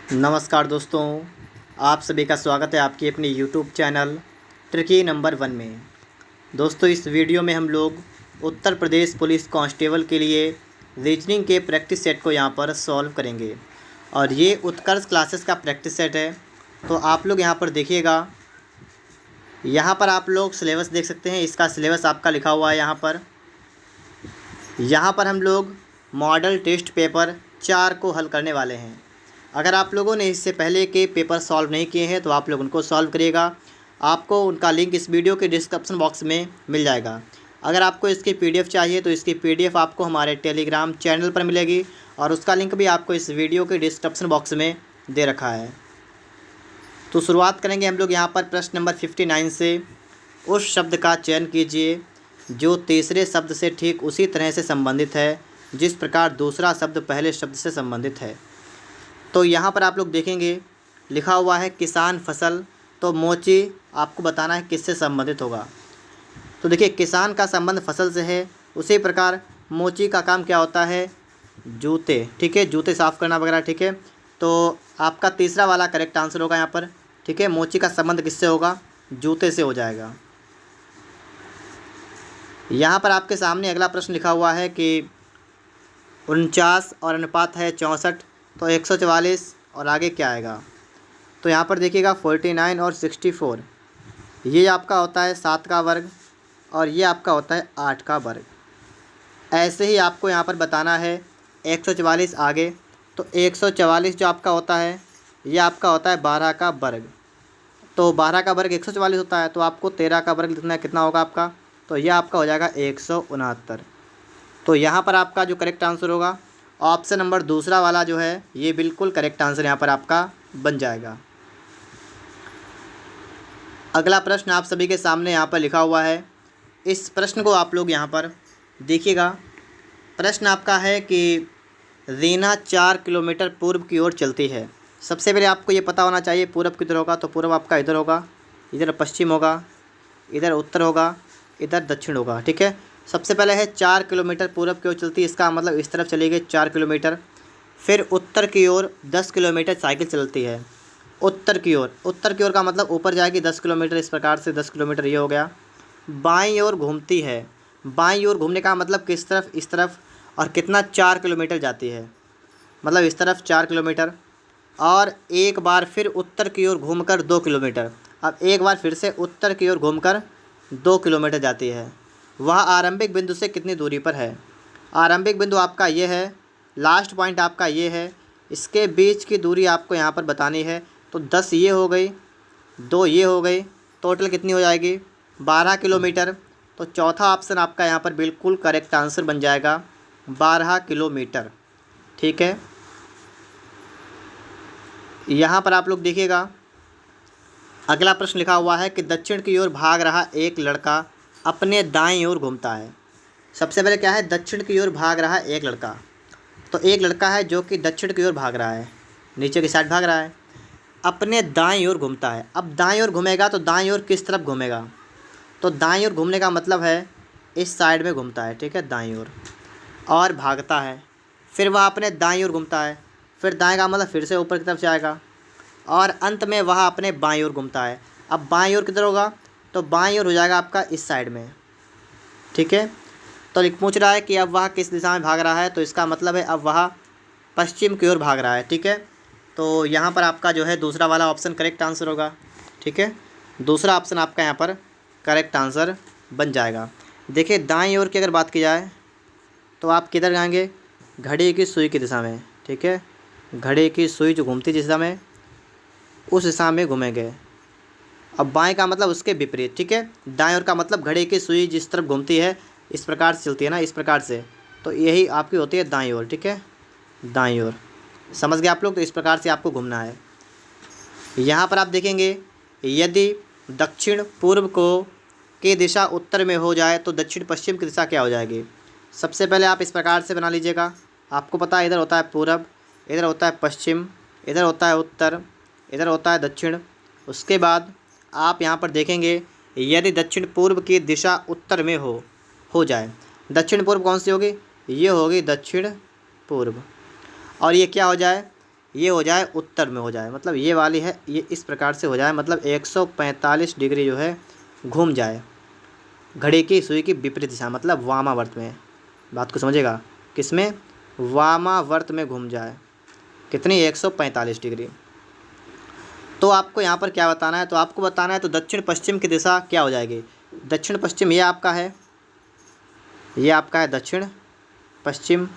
नमस्कार दोस्तों, आप सभी का स्वागत है आपकी अपनी यूट्यूब चैनल ट्रिकी नंबर 1 में। दोस्तों, इस वीडियो में हम लोग उत्तर प्रदेश पुलिस कांस्टेबल के लिए रीजनिंग के प्रैक्टिस सेट को यहाँ पर सॉल्व करेंगे और ये उत्कर्ष क्लासेस का प्रैक्टिस सेट है। तो आप लोग यहाँ पर देखिएगा, यहाँ पर आप लोग सिलेबस देख सकते हैं। इसका सिलेबस आपका लिखा हुआ है यहाँ पर हम लोग मॉडल टेस्ट पेपर 4 को हल करने वाले हैं। अगर आप लोगों ने इससे पहले के पेपर सॉल्व नहीं किए हैं तो आप लोग उनको सॉल्व करिएगा। आपको उनका लिंक इस वीडियो के डिस्क्रिप्शन बॉक्स में मिल जाएगा। अगर आपको इसकी पीडीएफ चाहिए तो इसकी पीडीएफ आपको हमारे टेलीग्राम चैनल पर मिलेगी और उसका लिंक भी आपको इस वीडियो के डिस्क्रिप्शन बॉक्स में दे रखा है। तो शुरुआत करेंगे हम लोग यहाँ पर प्रश्न नंबर 59 से। उस शब्द का चयन कीजिए जो तीसरे शब्द से ठीक उसी तरह से संबंधित है जिस प्रकार दूसरा शब्द पहले शब्द से संबंधित है। तो यहाँ पर आप लोग देखेंगे लिखा हुआ है किसान फसल, तो मोची आपको बताना है किससे संबंधित होगा। तो देखिए, किसान का संबंध फसल से है, उसी प्रकार मोची का काम क्या होता है, जूते, ठीक है, जूते साफ़ करना वगैरह, ठीक है। तो आपका तीसरा वाला करेक्ट आंसर होगा यहाँ पर, ठीक है। मोची का संबंध किससे होगा, जूते से हो जाएगा। यहाँ पर आपके सामने अगला प्रश्न लिखा हुआ है कि 49 और अनुपात है 64, तो 144 और आगे क्या आएगा। तो यहाँ पर देखिएगा 49 और 64, ये आपका होता है 7 का वर्ग और ये आपका होता है 8 का वर्ग। ऐसे ही आपको यहाँ पर बताना है 144 आगे, तो 144 जो आपका होता है ये आपका होता है 12 का वर्ग। तो 12 का वर्ग 144 होता है, तो आपको 13 का वर्ग लिखना है, कितना होगा आपका, तो यह आपका हो जाएगा 169। तो यहाँ पर आपका जो करेक्ट आंसर होगा ऑप्शन नंबर दूसरा वाला जो है ये बिल्कुल करेक्ट आंसर यहाँ पर आपका बन जाएगा। अगला प्रश्न आप सभी के सामने यहाँ पर लिखा हुआ है। इस प्रश्न को आप लोग यहाँ पर देखिएगा। प्रश्न आपका है कि रीना 4 किलोमीटर पूर्व की ओर चलती है। सबसे पहले आपको ये पता होना चाहिए पूर्व किधर होगा, तो पूर्व आपका इधर होगा, इधर पश्चिम होगा, इधर उत्तर होगा, इधर दक्षिण होगा, ठीक है। सबसे पहले है 4 किलोमीटर पूर्व की ओर चलती है, इसका मतलब इस तरफ चली गई 4 किलोमीटर। फिर उत्तर की ओर 10 किलोमीटर साइकिल चलती है। उत्तर की ओर का मतलब ऊपर जाएगी 10 किलोमीटर, इस प्रकार से 10 किलोमीटर ये हो गया। बाईं ओर घूमती है, बाईं ओर घूमने का मतलब किस तरफ, इस तरफ, और कितना 4 किलोमीटर जाती है, मतलब इस तरफ 4 किलोमीटर। और एक बार फिर उत्तर की ओर घूमकर 2 किलोमीटर। अब एक बार फिर से उत्तर की ओर घूमकर 2 किलोमीटर जाती है। वह आरंभिक बिंदु से कितनी दूरी पर है। आरंभिक बिंदु आपका ये है, लास्ट पॉइंट आपका ये है, इसके बीच की दूरी आपको यहाँ पर बतानी है। तो 10 ये हो गई, 2 ये हो गई, टोटल कितनी हो जाएगी 12 किलोमीटर। तो चौथा ऑप्शन आपका यहाँ पर बिल्कुल करेक्ट आंसर बन जाएगा 12 किलोमीटर, ठीक है। यहाँ पर आप लोग देखिएगा अगला प्रश्न लिखा हुआ है कि दक्षिण की ओर भाग रहा एक लड़का अपने दाईं ओर घूमता है। सबसे पहले क्या है, दक्षिण की ओर भाग रहा एक लड़का। तो एक लड़का है जो कि दक्षिण की ओर भाग रहा है, नीचे की साइड भाग रहा है, अपने दाईं ओर घूमता है। अब दाईं ओर घूमेगा तो दाईं ओर किस तरफ घूमेगा, तो दाईं ओर घूमने का मतलब है इस साइड में घूमता है, ठीक है, दाईं ओर, और भागता है। फिर वह अपने दाईं ओर घूमता है, फिर दाएँ का मतलब फिर से ऊपर की तरफ जाएगा, और अंत में वह अपने बाईं ओर घूमता है। अब बाईं ओर किधर होगा, तो बाईं ओर हो जाएगा आपका इस साइड में, ठीक है। तो पूछ रहा है कि अब वह किस दिशा में भाग रहा है, तो इसका मतलब है अब वह पश्चिम की ओर भाग रहा है, ठीक है। तो यहाँ पर आपका जो है दूसरा वाला ऑप्शन करेक्ट आंसर होगा, ठीक है। दूसरा ऑप्शन आपका यहाँ पर करेक्ट आंसर बन जाएगा। देखिए, दाईं ओर की अगर बात की जाए तो आप किधर जाएंगे, घड़ी की सुई की दिशा में, ठीक है। घड़ी की सुई जो घूमती दिशा में, उस दिशा में घूमेंगे। अब बाएं का मतलब उसके विपरीत, ठीक है। दाएं ओर का मतलब घड़ी की सुई जिस तरफ घूमती है इस प्रकार से चलती है ना, इस प्रकार से, तो यही आपकी होती है दाईं ओर, ठीक है, दाईं ओर। समझ गए आप लोग, तो इस प्रकार से आपको घूमना है। यहाँ पर आप देखेंगे यदि दक्षिण पूर्व को की दिशा उत्तर में हो जाए तो दक्षिण पश्चिम की दिशा क्या हो जाएगी। सबसे पहले आप इस प्रकार से बना लीजिएगा। आपको पता है इधर होता है पूर्व, इधर होता है पश्चिम, इधर होता है उत्तर, इधर होता है दक्षिण। उसके बाद आप यहाँ पर देखेंगे यदि दक्षिण पूर्व की दिशा उत्तर में हो जाए, दक्षिण पूर्व कौन सी होगी, ये होगी दक्षिण पूर्व, और ये क्या हो जाए, ये हो जाए उत्तर में हो जाए, मतलब ये वाली है ये इस प्रकार से हो जाए, मतलब 145 डिग्री जो है घूम जाए घड़ी की सुई की विपरीत दिशा, मतलब वामावर्त में। बात को समझेगा, किसमें? वामावर्त में घूम जाए। कितनी? 145 डिग्री। तो आपको यहाँ पर क्या बताना है? तो आपको बताना है तो दक्षिण पश्चिम की दिशा क्या हो जाएगी? दक्षिण पश्चिम ये आपका है, ये आपका है दक्षिण पश्चिम।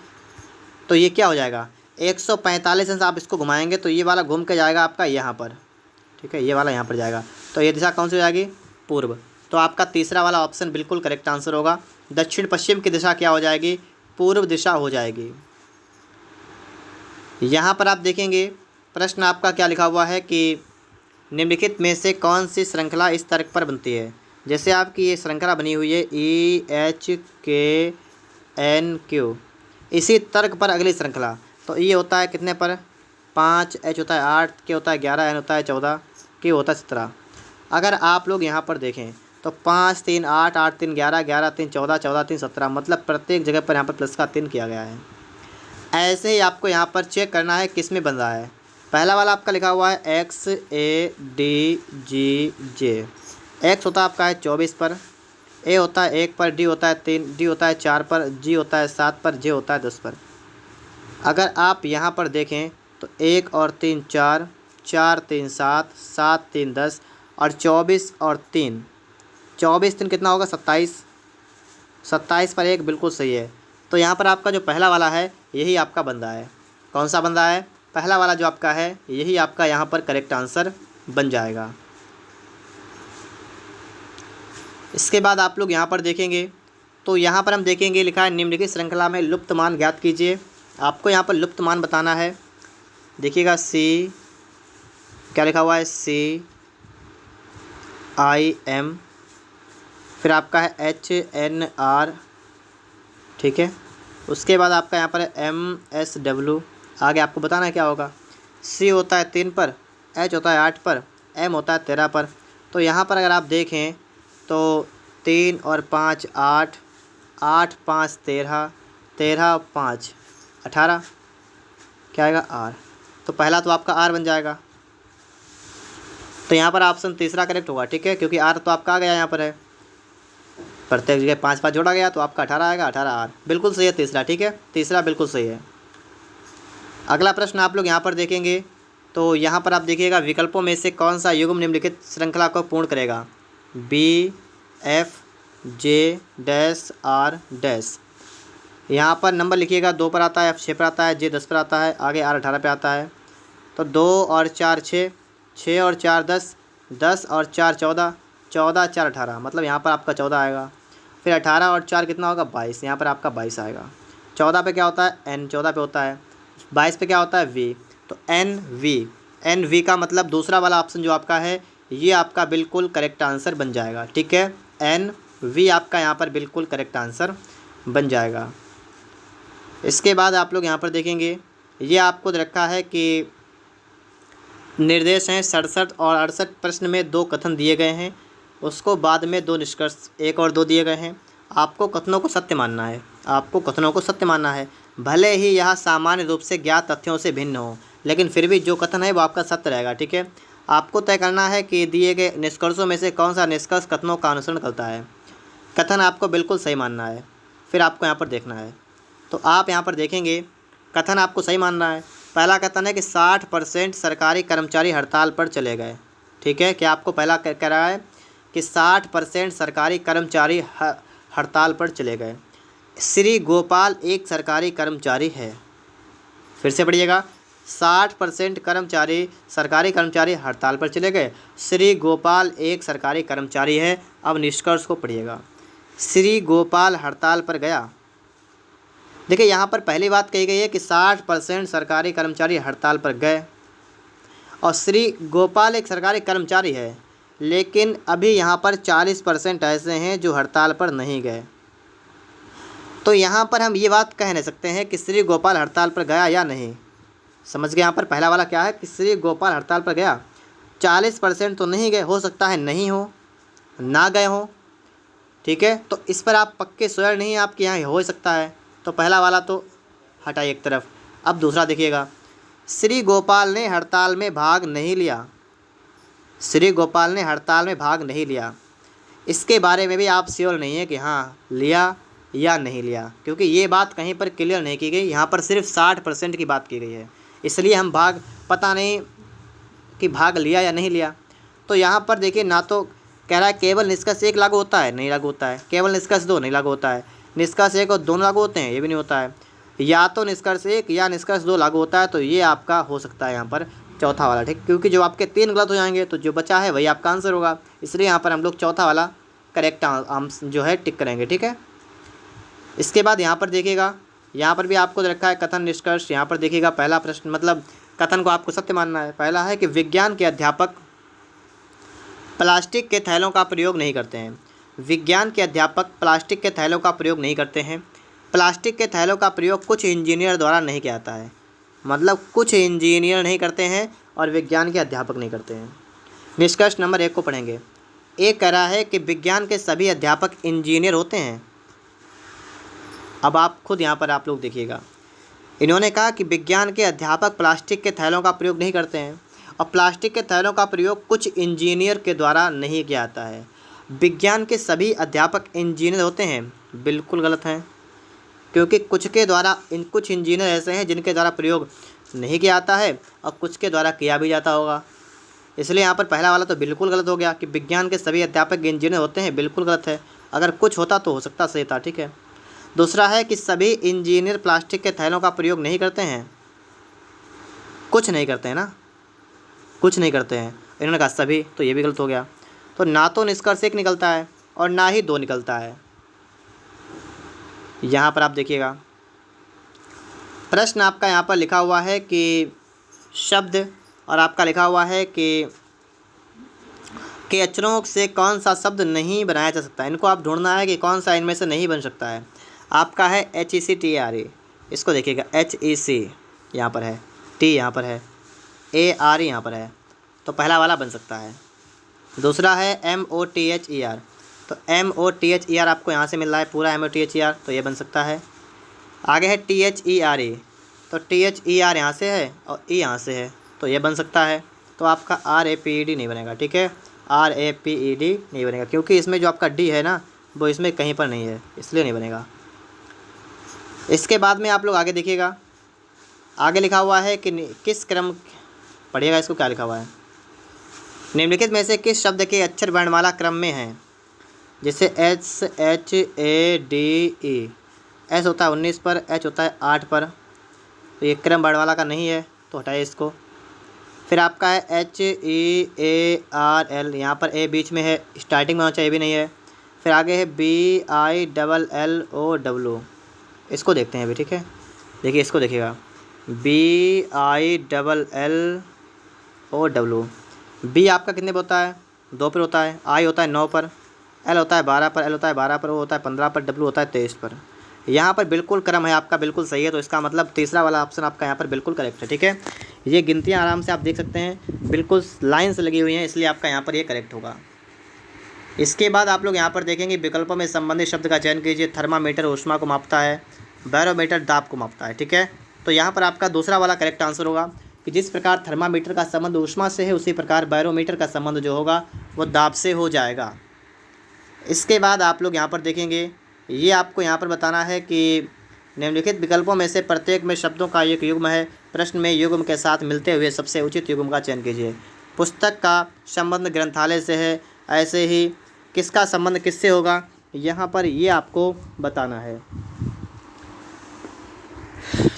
तो ये क्या हो जाएगा? 145 से आप इसको घुमाएंगे तो ये वाला घूम के जाएगा आपका यहाँ पर, ठीक है, ये वाला यहाँ पर जाएगा। तो ये दिशा कौन सी हो जाएगी? पूर्व। तो आपका तीसरा वाला ऑप्शन बिल्कुल करेक्ट आंसर होगा। दक्षिण पश्चिम की दिशा क्या हो जाएगी? पूर्व दिशा हो जाएगी। यहाँ पर आप देखेंगे प्रश्न आपका क्या लिखा हुआ है कि निम्नलिखित में से कौन सी श्रृंखला इस तर्क पर बनती है? जैसे आपकी ये श्रृंखला बनी हुई है EHKNQ, इसी तर्क पर अगली श्रृंखला, तो ये होता है कितने पर? 5, H होता है 8, K होता है 11, N होता है 14, Q होता है 17। अगर आप लोग यहाँ पर देखें तो 5 3 8, 8 3 11, 11 3 14, 14 3 17, मतलब प्रत्येक जगह पर यहाँ पर प्लस का 3 किया गया है। ऐसे ही आपको यहाँ पर चेक करना है किस में बन रहा है। पहला वाला आपका लिखा हुआ है XADGJ, X होता है आपका है 24 पर, A होता है 1 पर, D होता है 3, D होता है 4 पर, G होता है 7 पर, J होता है 10 पर। अगर आप यहाँ पर देखें तो 1 और 3 4, 4 3 7, 7 3 10 और 24 और 3, 24 3 कितना होगा? 27, 27 पर 1 बिल्कुल सही है। तो यहाँ पर आपका जो पहला वाला है यही आपका बन रहा है। कौन सा बन रहा है? पहला वाला जो आपका है यही आपका यहाँ पर करेक्ट आंसर बन जाएगा। इसके बाद आप लोग यहाँ पर देखेंगे तो यहाँ पर हम देखेंगे लिखा है निम्नलिखित श्रृंखला में लुप्त मान ज्ञात कीजिए। आपको यहाँ पर लुप्त मान बताना है। देखिएगा C, क्या लिखा हुआ है? CIM, फिर आपका है HNR, ठीक है। उसके बाद आपका यहाँ पर है MSW। आगे आपको बताना है क्या होगा। C होता है 3 पर, H होता है 8 पर, M होता है 13 पर। तो यहाँ पर अगर आप देखें तो 3 और 5 8, 8 5 13, 13 5 18, क्या आएगा? R। तो पहला तो आपका R बन जाएगा। तो यहाँ पर ऑप्शन तीसरा करेक्ट होगा, ठीक है, क्योंकि R तो आपका आ गया यहाँ पर है, प्रत्येक जगह 5 5 जोड़ा गया तो आपका 18 आएगा, 18 R बिल्कुल सही है तीसरा, ठीक है, तीसरा बिल्कुल सही है। अगला प्रश्न आप लोग यहाँ पर देखेंगे तो यहाँ पर आप देखिएगा विकल्पों में से कौन सा युग्म निम्नलिखित श्रृंखला को पूर्ण करेगा? BFJ-R-। यहाँ पर नंबर लिखिएगा, 2 पर आता है, F 6 पर आता है, J 10 पर आता है, आगे R 18 पर आता है। तो 2 और 4 6, 6 और 4 10, 10 और 4 14, 14 4 18, मतलब यहाँ पर आपका 14 आएगा। फिर 18 और 4 कितना होगा? 22, यहाँ पर आपका 22 आएगा। 14 पे क्या होता है? N, 14 पे होता है। 22 पे क्या होता है? V, तो NV का मतलब दूसरा वाला ऑप्शन जो आपका है ये आपका बिल्कुल करेक्ट आंसर बन जाएगा, ठीक है। NV आपका यहाँ पर बिल्कुल करेक्ट आंसर बन जाएगा। इसके बाद आप लोग यहाँ पर देखेंगे ये आपको रखा है कि निर्देश हैं 67 और 68 प्रश्न में 2 कथन दिए गए हैं, उसको बाद में 2 निष्कर्ष 1 और 2 दिए गए हैं। आपको कथनों को सत्य मानना है, आपको कथनों को सत्य मानना है, भले ही यह सामान्य रूप से ज्ञात तथ्यों से भिन्न हो, लेकिन फिर भी जो कथन है वो आपका सत्य रहेगा, ठीक है। आपको तय करना है कि दिए गए निष्कर्षों में से कौन सा निष्कर्ष कथनों का अनुसरण करता है। कथन आपको बिल्कुल सही मानना है, फिर आपको यहाँ पर देखना है। तो आप यहाँ पर देखेंगे कथन आपको सही मानना है। पहला कथन है कि 60% सरकारी कर्मचारी हड़ताल पर चले गए, ठीक है। क्या आपको पहला कह रहा है कि 60% सरकारी कर्मचारी हड़ताल पर चले गए। श्री गोपाल एक सरकारी कर्मचारी है। फिर से पढ़िएगा, 60% सरकारी कर्मचारी हड़ताल पर चले गए। श्री गोपाल एक सरकारी कर्मचारी है। अब निष्कर्ष को पढ़िएगा। श्री गोपाल हड़ताल पर गया। देखिए यहाँ पर पहली बात कही गई है कि 60% सरकारी कर्मचारी हड़ताल पर गए और श्री गोपाल एक सरकारी कर्मचारी है, लेकिन अभी यहाँ पर 40% ऐसे हैं जो हड़ताल पर नहीं गए। तो यहाँ पर हम ये बात कह नहीं सकते हैं कि श्री गोपाल हड़ताल पर गया या नहीं। समझ गए? यहाँ पर पहला वाला क्या है कि श्री गोपाल हड़ताल पर गया। 40% तो नहीं गए, हो सकता है नहीं हो, ना गए हो, ठीक है। तो इस पर आप पक्के श्योर नहीं, आपके यहाँ हो सकता है। तो पहला वाला तो हटाइए एक तरफ। अब दूसरा देखिएगा, श्री गोपाल ने हड़ताल में भाग नहीं लिया। श्री गोपाल ने हड़ताल में भाग नहीं लिया, इसके बारे में भी आप श्योर नहीं है कि हाँ लिया या नहीं लिया, क्योंकि ये बात कहीं पर क्लियर नहीं की गई। यहाँ पर सिर्फ 60% की बात की गई है, इसलिए हम भाग पता नहीं कि भाग लिया या नहीं लिया। तो यहाँ पर देखिए, ना तो कह रहा है केवल निष्कर्ष 1 लागू होता है, नहीं लागू होता है। केवल निष्कर्ष 2 नहीं लागू होता है। निष्कर्ष 1 और 2 लागू होते हैं, ये भी नहीं होता है। या तो निष्कर्ष 1 या निष्कर्ष 2 लागू होता है, तो ये आपका हो सकता है यहाँ पर चौथा वाला, ठीक। क्योंकि जो आपके 3 गलत हो जाएंगे तो जो बचा है वही आपका आंसर होगा, इसलिए यहाँ पर हम लोग चौथा वाला करेक्ट जो है टिक करेंगे, ठीक है। इसके बाद यहाँ पर देखिएगा, यहाँ पर भी आपको रखा है कथन निष्कर्ष। यहाँ पर देखिएगा पहला प्रश्न, मतलब कथन को आपको सत्य मानना है। पहला है कि विज्ञान के अध्यापक प्लास्टिक के थैलों का प्रयोग नहीं करते हैं। विज्ञान के अध्यापक प्लास्टिक के थैलों का प्रयोग नहीं करते हैं। प्लास्टिक के थैलों का प्रयोग कुछ इंजीनियर द्वारा नहीं किया जाता है, मतलब कुछ इंजीनियर नहीं करते हैं और विज्ञान के अध्यापक नहीं करते हैं। निष्कर्ष नंबर 1 को पढ़ेंगे। एक कह रहा है कि विज्ञान के सभी अध्यापक इंजीनियर होते हैं। अब आप खुद यहाँ पर आप लोग देखिएगा, इन्होंने कहा कि विज्ञान के अध्यापक प्लास्टिक के थैलों का प्रयोग नहीं करते हैं और प्लास्टिक के थैलों का प्रयोग कुछ इंजीनियर के द्वारा नहीं किया जाता है। विज्ञान के सभी अध्यापक इंजीनियर होते हैं, बिल्कुल गलत है, क्योंकि कुछ के द्वारा कुछ इंजीनियर ऐसे हैं जिनके द्वारा प्रयोग नहीं किया जाता है और कुछ के द्वारा किया भी जाता होगा। इसलिए यहाँ पर पहला वाला तो बिल्कुल गलत हो गया कि विज्ञान के सभी अध्यापक इंजीनियर होते हैं, बिल्कुल गलत है। अगर कुछ होता तो हो सकता सही था, ठीक है। दूसरा है कि सभी इंजीनियर प्लास्टिक के थैलों का प्रयोग नहीं करते हैं। कुछ नहीं करते हैं ना, कुछ नहीं करते हैं, इन्होंने कहा सभी, तो ये भी गलत हो गया। तो ना तो निष्कर्ष 1 निकलता है और ना ही 2 निकलता है। यहाँ पर आप देखिएगा, प्रश्न आपका यहाँ पर लिखा हुआ है कि शब्द, और आपका लिखा हुआ है कि अक्षरों से कौन सा शब्द नहीं बनाया जा सकता है। इनको आप ढूंढना है कि कौन सा इनमें से नहीं बन सकता है। आपका है HECTARE, इसको देखिएगा, HEC यहाँ पर है, T यहाँ पर है, ARE यहाँ पर है, तो पहला वाला बन सकता है। दूसरा है MOTHER, तो MOTHER आपको यहाँ से मिल रहा है पूरा MOTHER, तो ये बन सकता है। आगे है THERE, तो THER यहाँ से है और E यहाँ से है, तो ये बन सकता है। तो आपका RAPED नहीं बनेगा, ठीक है, RAPED नहीं बनेगा, क्योंकि इसमें जो आपका D है ना वो इसमें कहीं पर नहीं है, इसलिए नहीं बनेगा। इसके बाद में आप लोग आगे देखिएगा, आगे लिखा हुआ है कि किस क्रम, पढ़िएगा इसको, क्या लिखा हुआ है, निम्नलिखित में से किस शब्द के अक्षर वर्णमाला क्रम में हैं। जैसे SHADE, S होता है 19 पर, H होता है 8 पर, तो ये क्रम वर्णमाला का नहीं है, तो हटाइए इसको। फिर आपका है HEARL, यहाँ पर A बीच में है, स्टार्टिंग में होना चाहिए, भी नहीं है। फिर आगे है BILLOW, इसको देखते हैं अभी, ठीक है। देखिए इसको देखिएगा, BILLOW, B आपका कितने पर होता है, 2 पर होता है, I होता है 9 पर, L होता है 12 पर, L होता है 12 पर, O होता है 15 पर, W होता है 23 पर। यहाँ पर बिल्कुल क्रम है आपका, बिल्कुल सही है, तो इसका मतलब तीसरा वाला ऑप्शन आपका यहाँ पर बिल्कुल करेक्ट है, ठीक है। ये गिनतियाँ आराम से आप देख सकते हैं, बिल्कुल लाइन से लगी हुई हैं, इसलिए आपका यहाँ पर ये करेक्ट होगा। इसके बाद आप लोग यहाँ पर देखेंगे विकल्पों में संबंधित शब्द का चयन कीजिए। थर्मामीटर ऊष्मा को मापता है, बैरोमीटर दाब को मापता है, ठीक है। तो यहाँ पर आपका दूसरा वाला करेक्ट आंसर होगा कि जिस प्रकार थर्मामीटर का संबंध ऊष्मा से है, उसी प्रकार बैरोमीटर का संबंध जो होगा वो दाब से हो जाएगा। इसके बाद आप लोग यहाँ पर देखेंगे, ये आपको यहाँ पर बताना है कि निम्नलिखित विकल्पों में से प्रत्येक में शब्दों का एक युग्म है। प्रश्न में युग्म के साथ मिलते हुए सबसे उचित युग्म का चयन कीजिए। पुस्तक का संबंध ग्रंथालय से है, ऐसे ही किसका संबंध किससे होगा, यहाँ पर ये आपको बताना है।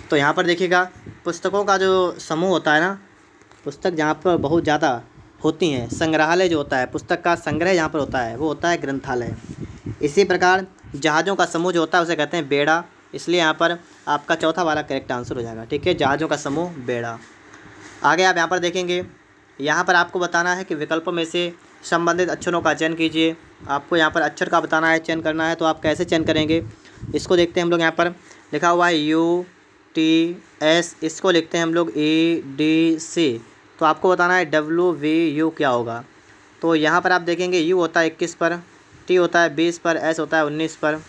तो यहाँ पर देखिएगा, पुस्तकों का जो समूह होता है ना, पुस्तक जहाँ पर बहुत ज़्यादा होती हैं, संग्रहालय जो होता है, पुस्तक का संग्रह जहाँ पर होता है वो होता है ग्रंथालय। इसी प्रकार जहाज़ों का समूह जो होता है उसे कहते हैं बेड़ा, इसलिए यहाँ पर आपका चौथा वाला करेक्ट आंसर हो जाएगा, ठीक है, जहाज़ों का समूह बेड़ा। आगे आप यहाँ पर देखेंगे, यहाँ पर आपको बताना है कि विकल्पों में से संबंधित अक्षरों का चयन कीजिए। आपको यहाँ पर अक्षर का बताना है, चयन करना है, तो आप कैसे चयन करेंगे इसको देखते हैं हम लोग। यहाँ पर लिखा हुआ है UTS, इसको लिखते हैं हम लोग EDC, तो आपको बताना है WVU क्या होगा। तो यहाँ पर आप देखेंगे U होता है 21 पर, T होता है 20 पर, S होता है 19 पर,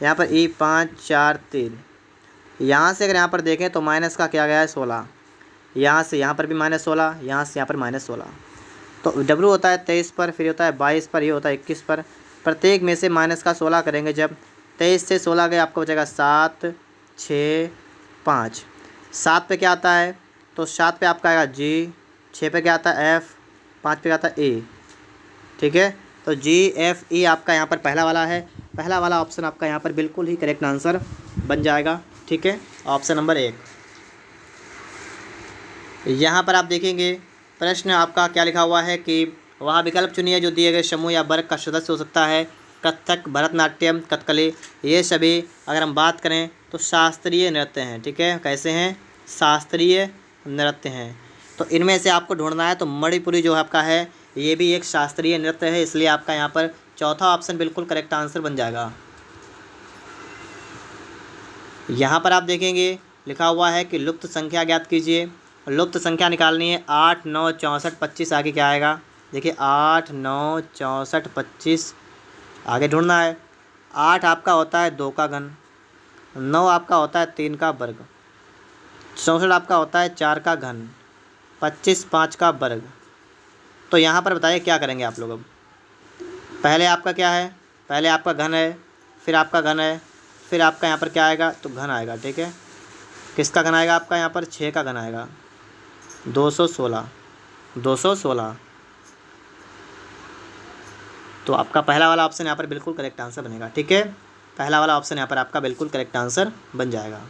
यहाँ पर E 5 4 3, यहाँ से अगर यहाँ पर देखें तो माइनस का क्या गया है 16, यहाँ से यहाँ पर भी -16, यहाँ से यहाँ पर -16। तो W होता है 23 पर, फिर होता है 22 पर, ये होता है 21 पर। प्रत्येक में से माइनस का 16 करेंगे जब, 23 से 16 गए आपको बचेगा 7, 6, 5। 7 पे क्या आता है, तो 7 पे आपका आएगा G, 6 पे क्या आता है F, 5 पे क्या आता है E। ठीक है, तो G, F, E आपका यहाँ पर पहला वाला है। पहला वाला ऑप्शन आपका यहाँ पर बिल्कुल ही करेक्ट आंसर बन जाएगा। ठीक है, ऑप्शन नंबर 1। यहाँ पर आप देखेंगे प्रश्न आपका क्या लिखा हुआ है कि वह विकल्प चुनिए जो दिए गए समूह या वर्ग का सदस्य हो सकता है। कथक, भरतनाट्यम, कथकली, ये सभी अगर हम बात करें तो शास्त्रीय नृत्य हैं। ठीक है, कैसे हैं, शास्त्रीय नृत्य हैं। तो इनमें से आपको ढूंढना है। तो मणिपुरी जो आपका है ये भी एक शास्त्रीय नृत्य है, इसलिए आपका यहाँ पर चौथा ऑप्शन बिल्कुल करेक्ट आंसर बन जाएगा। यहाँ पर आप देखेंगे लिखा हुआ है कि लुप्त संख्या ज्ञात कीजिए। लुप्त संख्या निकालनी है। 8, 9, 64, 25 आगे क्या आएगा, देखिए 8, 9, 64, 25 आगे ढूंढना है। 8 आपका होता है 2 का घन, 9 आपका होता है 3 का वर्ग, 64 आपका होता है 4 का घन, 25 5 का वर्ग। तो यहाँ पर बताइए क्या करेंगे आप लोग। अब पहले आपका क्या है, पहले आपका घन है, फिर आपका घन है, फिर आपका यहाँ पर क्या आएगा, तो घन आएगा। ठीक है, किसका घन आएगा आपका यहाँ पर, 6 का घन आएगा, 216, 216। तो आपका पहला वाला ऑप्शन यहाँ पर बिल्कुल करेक्ट आंसर बनेगा। ठीक है, पहला वाला ऑप्शन यहाँ पर आपका बिल्कुल करेक्ट आंसर बन जाएगा।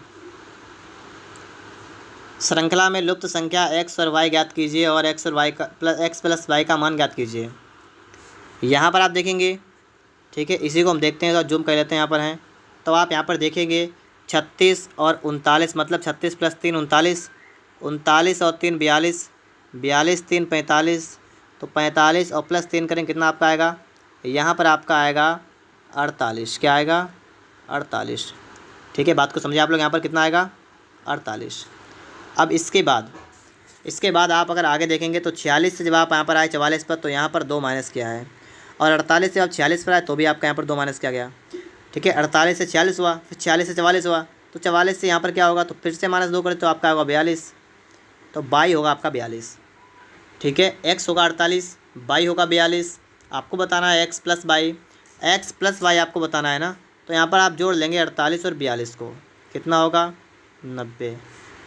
श्रृंखला में लुप्त संख्या x और y ज्ञात कीजिए और x और y का x प्लस y का मान ज्ञात कीजिए। यहाँ पर आप देखेंगे, ठीक है, इसी को हम देखते हैं, तो जूम कर लेते हैं। यहाँ पर हैं तो आप यहाँ पर देखेंगे 36 और 39, मतलब 36 + 3 39, 39 और 3 42, 42 3 45, तो 45 और +3 करें कितना आपका आएगा, यहाँ पर आपका आएगा 48। क्या आएगा, 48। ठीक है, बात को समझिए आप लोग। यहाँ पर कितना आएगा, 48। अब इसके बाद आप अगर आगे देखेंगे तो 46 से जब आप यहाँ पर आए 44 पर, तो यहाँ पर 2 माइनस किया है, और 48 से आप 46 पर आए तो भी आपका यहाँ पर 2 माइनस किया गया। ठीक है, 48 से 46 हुआ, फिर 46 से 44 हुआ, तो 44 से यहाँ पर क्या होगा, तो फिर से -2 करें तो आपका होगा 42, तो बाई होगा आपका 42। ठीक है, x होगा 48, बाई होगा 42। आपको बताना है x प्लस वाई आपको बताना है ना। तो यहाँ पर आप जोड़ लेंगे 48 और 42 को, कितना होगा, 90।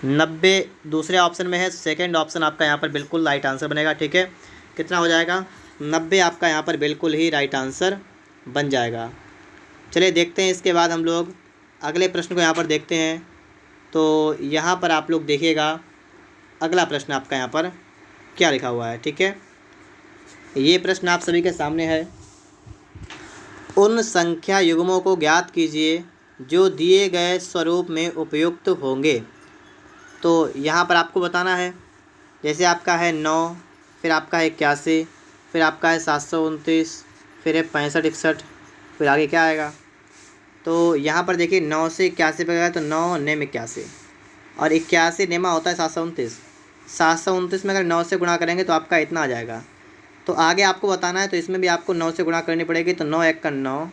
90 दूसरे ऑप्शन में है, सेकंड ऑप्शन आपका यहाँ पर बिल्कुल राइट आंसर बनेगा। ठीक है, कितना हो जाएगा, 90 आपका यहाँ पर बिल्कुल ही राइट आंसर बन जाएगा। चलिए देखते हैं, इसके बाद हम लोग अगले प्रश्न को यहाँ पर देखते हैं। तो यहाँ पर आप लोग देखिएगा अगला प्रश्न आपका यहाँ पर क्या लिखा हुआ है। ठीक है, ये प्रश्न आप सभी के सामने है। उन संख्या युग्मों को ज्ञात कीजिए जो दिए गए स्वरूप में उपयुक्त होंगे। तो यहाँ पर आपको बताना है, जैसे आपका है 9, फिर आपका है 81, फिर आपका है 729, फिर है 65 61, फिर आगे क्या आएगा। तो यहाँ पर देखिए 9 से 81 पे गया तो 9 नेम 81, और 81 नेमा होता है 729। 729 में अगर 9 से गुणा करेंगे तो आपका इतना आ जाएगा। तो आगे आपको बताना है, तो इसमें भी आपको 9 से गुणा करनी पड़ेगी। तो 9 1 का 9,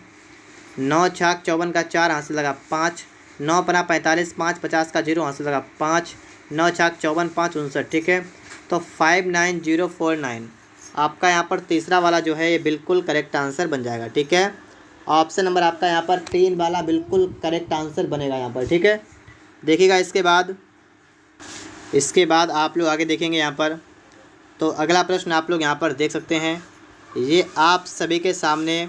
9 छाक 54 का 4, हाथ से लगा 5, 9 पना 45, 5 50 का 0, हाथ से लगा 5, 9 छाक 54, 5 59। ठीक है, तो 59049 आपका यहाँ पर तीसरा वाला जो है ये बिल्कुल करेक्ट आंसर बन जाएगा। ठीक है, ऑप्शन नंबर आपका यहाँ पर 3 वाला बिल्कुल करेक्ट आंसर बनेगा यहाँ पर। ठीक है, देखिएगा इसके बाद आप लोग आगे देखेंगे यहाँ पर। तो अगला प्रश्न आप लोग यहाँ पर देख सकते हैं। ये आप सभी के सामने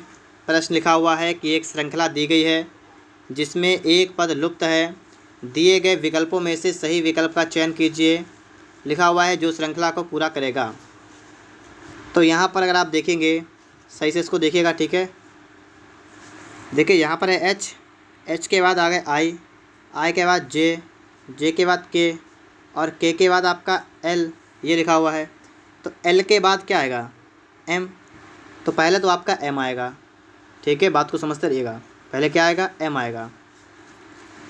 प्रश्न लिखा हुआ है कि एक श्रृंखला दी गई है जिसमें एक पद लुप्त है। दिए गए विकल्पों में से सही विकल्प का चयन कीजिए। लिखा हुआ है जो श्रृंखला को पूरा करेगा। तो यहाँ पर अगर आप देखेंगे सही से इसको देखिएगा। ठीक है, देखिए यहाँ पर है एच के बाद आ गए आई के बाद जे के बाद के, और के बाद आपका एल, ये लिखा हुआ है। तो एल के बाद क्या आएगा, एम। तो पहले तो आपका एम आएगा। ठीक है, बात को समझते रहिएगा। पहले क्या आएगा, एम आएगा।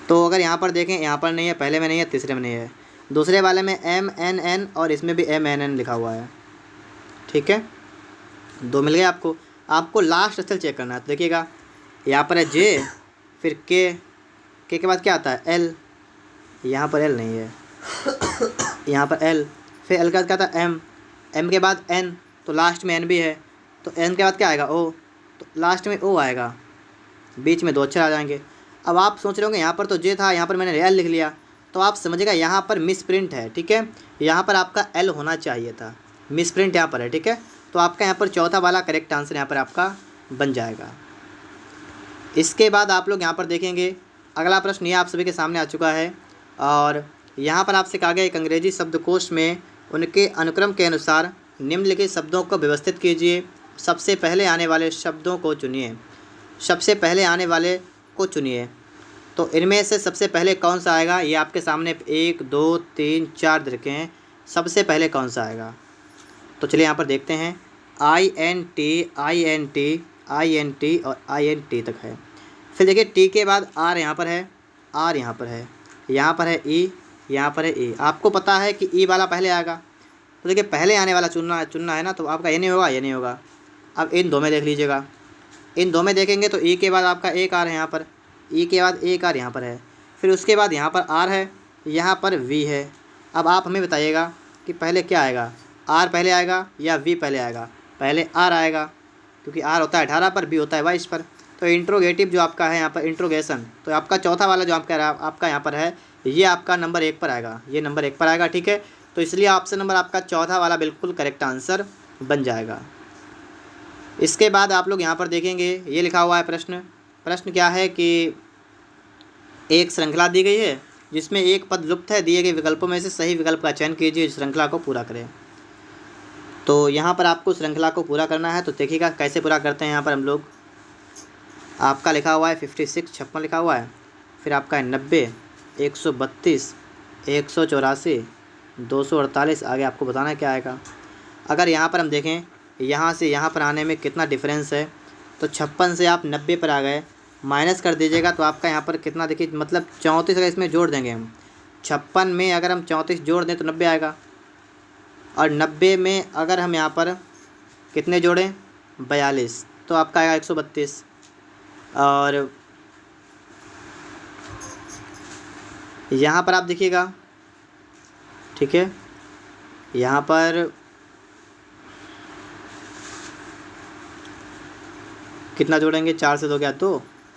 तो अगर यहाँ पर देखें, यहाँ पर नहीं है, पहले में नहीं है, तीसरे में नहीं है, दूसरे वाले में एम एन एन, और इसमें भी एम एन एन लिखा हुआ है। ठीक है, 2 मिल गए आपको। आपको लास्ट स्थल चेक करना है। तो देखिएगा यहाँ पर है जे, फिर के बाद क्या आता है, एल। यहाँ पर एल नहीं है, यहाँ पर एल, फिर एल के बाद क्या था एम, एम के बाद एन, तो लास्ट में एन भी है, तो एन के बाद क्या आएगा ओ, तो लास्ट में ओ आएगा, बीच में 2 अक्षर आ जाएंगे। अब आप सोच रहे होंगे यहाँ पर तो जे था, यहाँ पर मैंने एल लिख लिया, तो आप समझिएगा यहाँ पर मिस प्रिंट है, ठीक है, यहाँ पर आपका एल होना चाहिए था, मिस प्रिंट यहाँ पर है, ठीक है। तो आपका यहाँ पर चौथा वाला करेक्ट आंसर यहाँ पर आपका बन जाएगा। इसके बाद आप लोग यहाँ पर देखेंगे अगला प्रश्न, ये आप सभी के सामने आ चुका है, और यहाँ पर आपसे कहा गया एक अंग्रेजी शब्दकोश में उनके अनुक्रम के अनुसार निम्नलिखित शब्दों को व्यवस्थित कीजिए। सबसे पहले आने वाले शब्दों को चुनिए, सबसे पहले आने वाले को चुनिए। तो इनमें से सबसे पहले कौन सा आएगा, ये आपके सामने 1 2 3 4 दे रखे हैं, सबसे पहले कौन सा आएगा। तो चलिए यहाँ पर देखते हैं, INT INT INT और INT तक है। फिर देखिए टी के बाद आर यहाँ पर है, आर यहाँ पर है, यहाँ पर है ई, यहाँ पर है ई। आपको पता है कि ई वाला पहले आएगा, तो देखिए पहले आने वाला चुनना है ना, तो आपका ये नहीं होगा, ये नहीं होगा। अब इन दो में देख लीजिएगा, इन दो में देखेंगे तो ई के बाद आपका एक आर है यहाँ पर, ई के बाद एक आर यहाँ पर है, फिर उसके बाद यहाँ पर आर है, यहाँ पर वी है। अब आप हमें बताइएगा कि पहले क्या आएगा, आर पहले आएगा या वी पहले आएगा। पहले आर आएगा, क्योंकि आर होता है 18 पर, वी होता है 22 पर। तो इंट्रोगेटिव जो आपका है यहाँ पर इंट्रोगेशन, तो आपका चौथा वाला जो आपका यहाँ पर है, ये आपका नंबर 1 पर आएगा, ये नंबर 1 पर आएगा, ठीक है। तो इसलिए ऑप्शन नंबर आपका चौथा वाला बिल्कुल करेक्ट आंसर बन जाएगा। इसके बाद आप लोग यहाँ पर देखेंगे, ये लिखा हुआ है प्रश्न, प्रश्न क्या है कि एक श्रृंखला दी गई है जिसमें एक पद लुप्त है, दिए गए विकल्पों में से सही विकल्प का चयन कीजिए, श्रृंखला को पूरा करें। तो यहाँ पर आपको श्रृंखला को पूरा करना है, तो देखिएगा कैसे पूरा करते हैं। यहाँ पर हम लोग, आपका लिखा हुआ है 56 56 लिखा हुआ है, फिर आपका है 90 132 184 248, आगे आपको बताना है क्या आएगा। अगर यहाँ पर हम देखें यहाँ से यहाँ पर आने में कितना डिफरेंस है, तो 56 से आप 90 पर आ गए, माइनस कर दीजिएगा तो आपका यहाँ पर कितना, देखिए मतलब 34 अगर इसमें जोड़ देंगे हम, 56 में अगर हम 34 जोड़ दें तो 90 आएगा, और 90 में अगर हम यहाँ पर कितने जोड़ें 42, तो आपका आएगा 132। और यहाँ पर आप देखिएगा, ठीक है, यहाँ पर कितना जोड़ेंगे, 4 से 2 गया 2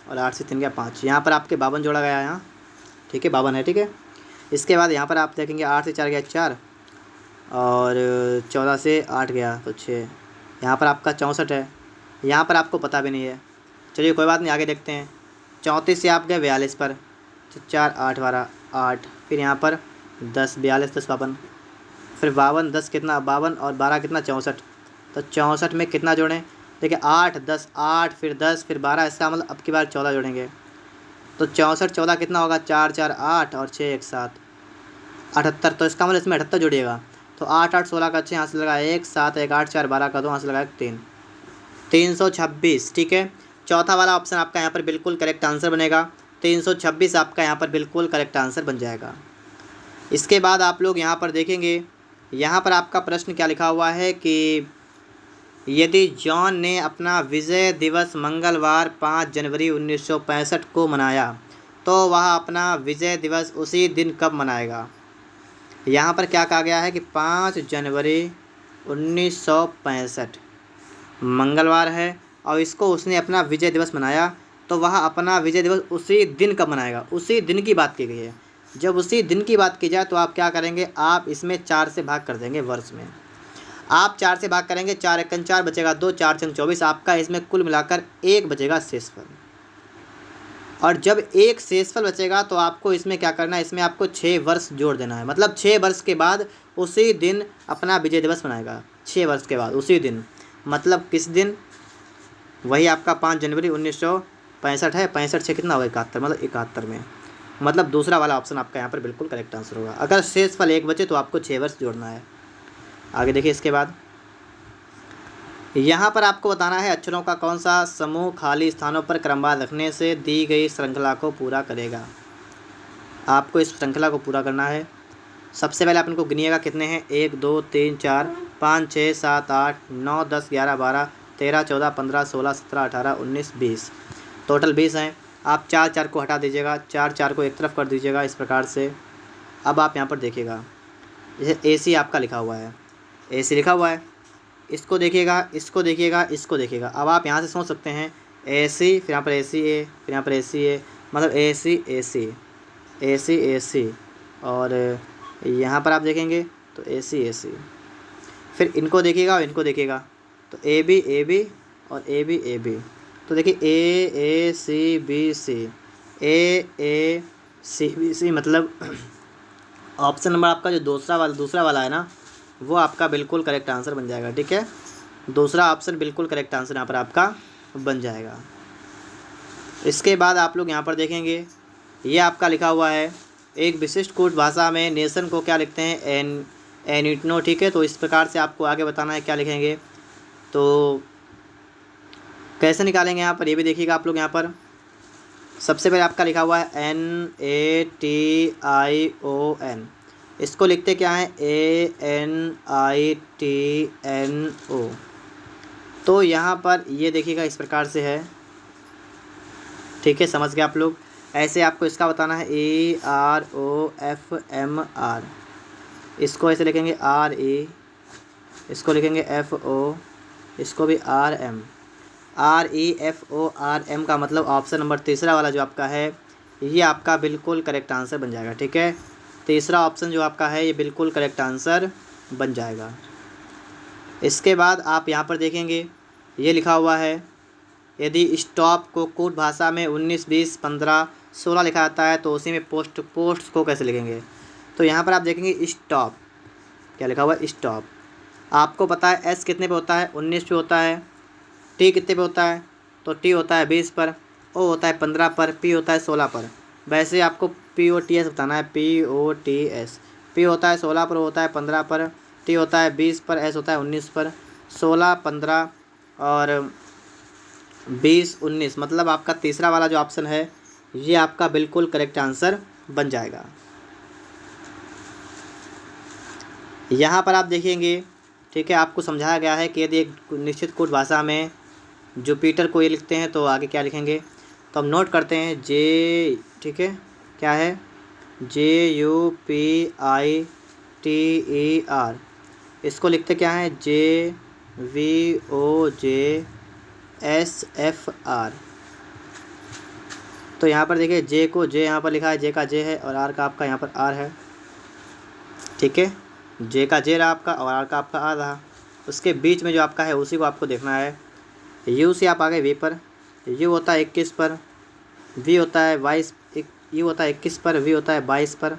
और 8 से 3 गया 5, यहाँ पर आपके 52 जोड़ा गया यहाँ, ठीक है 52 है, ठीक है। इसके बाद यहाँ पर आप देखेंगे 8 से 4 गया 4 और 14 से 8 गया तो 6, यहाँ पर आपका 64 है, यहाँ पर आपको पता भी नहीं है। चलिए कोई बात नहीं, आगे देखते हैं। 34 से आप गए 42 पर, तो 4 8 12 8, फिर यहाँ पर 10 42 10 52, फिर 52 10 कितना 52 और 12 कितना 64, तो 64 में कितना जोड़ें, देखिए 8 10 8 फिर 10 फिर 12, इसका मतलब अब की बार 14 जोड़ेंगे, तो 64 14 कितना होगा 4 4 8 और 6 1 7 78, तो इसका मतलब इसमें 78 जोड़िएगा, तो 8 8 16 का 6 यहाँ से लगा 1 7 1 8 4 12 का 2 यहाँ से लगा 3 326, ठीक है। चौथा वाला ऑप्शन आपका यहाँ पर बिल्कुल करेक्ट आंसर बनेगा, 326 आपका यहाँ पर बिल्कुल करेक्ट आंसर बन जाएगा। इसके बाद आप लोग यहाँ पर देखेंगे, यहाँ पर आपका प्रश्न क्या लिखा हुआ है कि यदि जॉन ने अपना विजय दिवस मंगलवार 5 जनवरी 1965 को मनाया, तो वह अपना विजय दिवस उसी दिन कब मनाएगा। यहाँ पर क्या कहा गया है कि 5 जनवरी 1965 मंगलवार है और इसको उसने अपना विजय दिवस मनाया, तो वह अपना विजय दिवस उसी दिन कब मनाएगा, उसी दिन की बात की गई है। जब उसी दिन की बात की जाए तो आप क्या करेंगे, आप इसमें 4 से भाग कर देंगे, वर्ष में आप 4 से भाग करेंगे, 4 एकन 4 बचेगा 2, 4 छंग 24, आपका इसमें कुल मिलाकर 1 बचेगा शेषफल। और जब 1 शेषफल बचेगा तो आपको इसमें क्या करना है, इसमें आपको 6 वर्ष जोड़ देना है, मतलब 6 वर्ष के बाद उसी दिन अपना विजय दिवस मनाएगा, 6 वर्ष के बाद उसी दिन, मतलब किस दिन, वही आपका 5 जनवरी 1965 है, 65 से कितना होगा 71, मतलब 71 में, मतलब दूसरा वाला ऑप्शन आपका यहाँ पर बिल्कुल करेक्ट आंसर होगा। अगर शेषफल 1 बचे तो आपको 6 वर्ष जोड़ना है। आगे देखिए, इसके बाद यहाँ पर आपको बताना है अक्षरों का कौन सा समूह खाली स्थानों पर क्रमवार रखने से दी गई श्रृंखला को पूरा करेगा। आपको इस श्रृंखला को पूरा करना है। सबसे पहले आप इनको गिनिएगा कितने हैं, 1 2 3 4 5 6 7 8 9 10 11 12 13 14 15 16 17 18 19 20, टोटल 20 हैं। आप 4 4 को हटा दीजिएगा, 4 4 को एक तरफ कर दीजिएगा इस प्रकार से। अब आप यहाँ पर देखिएगा, जैसे AC आपका लिखा हुआ है, AC लिखा हुआ है, इसको देखिएगा, इसको देखिएगा, इसको देखिएगा। अब आप यहाँ से सोच सकते हैं AC, फिर यहाँ पर ACA, फिर यहाँ पर ACA, मतलब AC AC AC AC, और यहाँ पर आप देखेंगे तो AC AC। फिर इनको देखिएगा और इनको देखिएगा तो AB AB और AB AB। तो देखिए AACBC, AACBC, मतलब ऑप्शन नंबर आपका जो दूसरा वाला है ना, वो आपका बिल्कुल करेक्ट आंसर बन जाएगा। ठीक है, दूसरा ऑप्शन बिल्कुल करेक्ट आंसर यहाँ पर आपका बन जाएगा। इसके बाद आप लोग यहाँ पर देखेंगे, ये आपका लिखा हुआ है एक विशिष्ट कूट भाषा में नेशन को क्या लिखते हैं, एनिटनो। ठीक है, तो इस प्रकार से आपको आगे बताना है क्या लिखेंगे, तो कैसे निकालेंगे यहाँ पर ये भी देखिएगा आप लोग। यहाँ पर सबसे पहले आपका लिखा हुआ है NATION, इसको लिखते क्या है ANITNO। तो यहाँ पर ये देखिएगा इस प्रकार से है। ठीक है, समझ गए आप लोग। ऐसे आपको इसका बताना है AROFMR, इसको ऐसे लिखेंगे RE, इसको लिखेंगे FO, इसको भी REFORM का मतलब ऑप्शन नंबर तीसरा वाला जो आपका है ये आपका बिल्कुल करेक्ट आंसर बन जाएगा। ठीक है, तीसरा ऑप्शन जो आपका है ये बिल्कुल करेक्ट आंसर बन जाएगा। इसके बाद आप यहाँ पर देखेंगे ये लिखा हुआ है, यदि स्टॉप को कूट भाषा में 19, 20, 15, 16 लिखा जाता है तो उसी में पोस्ट को कैसे लिखेंगे। तो यहाँ पर आप देखेंगे स्टॉप, क्या लिखा हुआ है स्टॉप। आपको पता है S कितने पे होता है, 19 पे होता है। T कितने पे होता है, तो T होता है 20 पर, O होता है 15 पर, P होता है 16 पर। वैसे आपको POTS बताना है, POTS। P होता है 16 पर, O होता है 15 पर, T होता है 20 पर, S होता है 19 पर। 16, 15 और 20, 19, मतलब आपका तीसरा वाला जो ऑप्शन है ये आपका बिल्कुल करेक्ट आंसर बन जाएगा। यहाँ पर आप देखेंगे, ठीक है, आपको समझाया गया है कि यदि एक निश्चित कूट भाषा में जुपिटर को ये लिखते हैं तो आगे क्या लिखेंगे, तो हम नोट करते हैं J। ठीक है, क्या है JUPITER, इसको लिखते क्या है JVOJSFR। तो यहाँ पर देखिए J को J यहाँ पर लिखा है, J का J है और R का आपका यहाँ पर R है। ठीक है, J का J रहा आपका और R का आपका R रहा। उसके बीच में जो आपका है उसी को आपको देखना है। U से आप आ गए V पर, U होता है 21 पर, V होता है 22, U होता है 21 पर, V होता है 22 पर।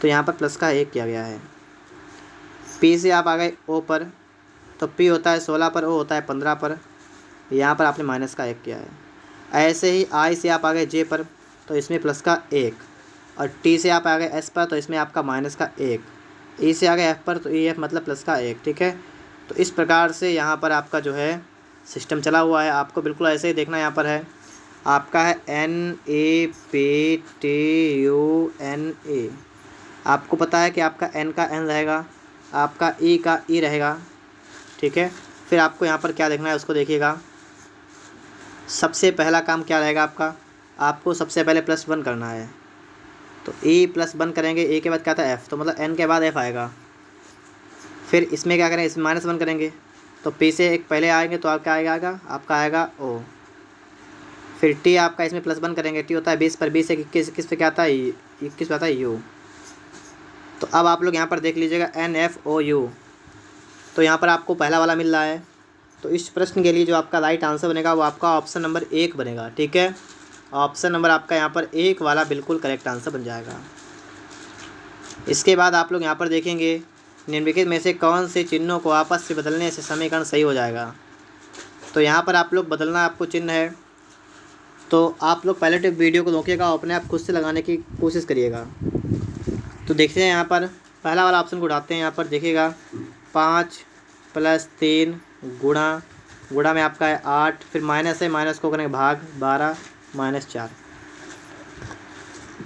तो यहाँ पर प्लस का 1 किया गया है। P से आप आ गए O पर, तो P होता है 16 पर, O होता है 15 पर। यहाँ पर आपने माइनस का 1 किया है। ऐसे ही I से आप आ गए J पर, तो इसमें प्लस का 1, और T से आप आ गए S पर, तो इसमें आपका माइनस का 1। E से आ गए F पर, तो EF मतलब प्लस का 1। ठीक है, तो इस प्रकार से यहाँ पर आपका जो है सिस्टम चला हुआ है। आपको बिल्कुल ऐसे ही देखना, यहाँ पर है आपका है NAPTUNA। आपको पता है कि आपका N का N रहेगा, आपका E का E रहेगा। ठीक है, फिर आपको यहाँ पर क्या देखना है उसको देखिएगा। सबसे पहला काम क्या रहेगा आपको सबसे पहले +1 करना है। तो E +1 करेंगे, E के बाद क्या था F, तो मतलब N के बाद F आएगा। फिर इसमें क्या करेंगे, इसमें -1 करेंगे, तो P से एक पहले आएंगे तो आपका आएगा आपका आएगा O। फिर T आपका इसमें +1 करेंगे, T होता है 20 पर, 20 से 21 पे क्या आता है 21 पे आता है U। तो अब आप लोग यहाँ पर देख लीजिएगा NFOU। तो यहाँ पर आपको पहला वाला मिल रहा है। तो इस प्रश्न के लिए जो आपका राइट आंसर बनेगा वो आपका ऑप्शन नंबर 1 बनेगा। ठीक है, ऑप्शन नंबर आपका यहाँ पर 1 वाला बिल्कुल करेक्ट आंसर बन जाएगा। इसके बाद आप लोग यहाँ पर देखेंगे निम्नलिखित में से कौन से चिन्हों को आपस से बदलने से समीकरण सही हो जाएगा। तो यहाँ पर आप लोग बदलना आपको चिन्ह है, तो आप लोग पहले वीडियो को रोकिएगा और अपने आप खुद से लगाने की कोशिश करिएगा। तो देखते हैं यहाँ पर पहला वाला ऑप्शन को उठाते हैं। यहाँ पर देखिएगा 5 + 3 गुणा में आपका है 8, फिर माइनस है, माइनस को करेंगे भाग 12 - 4।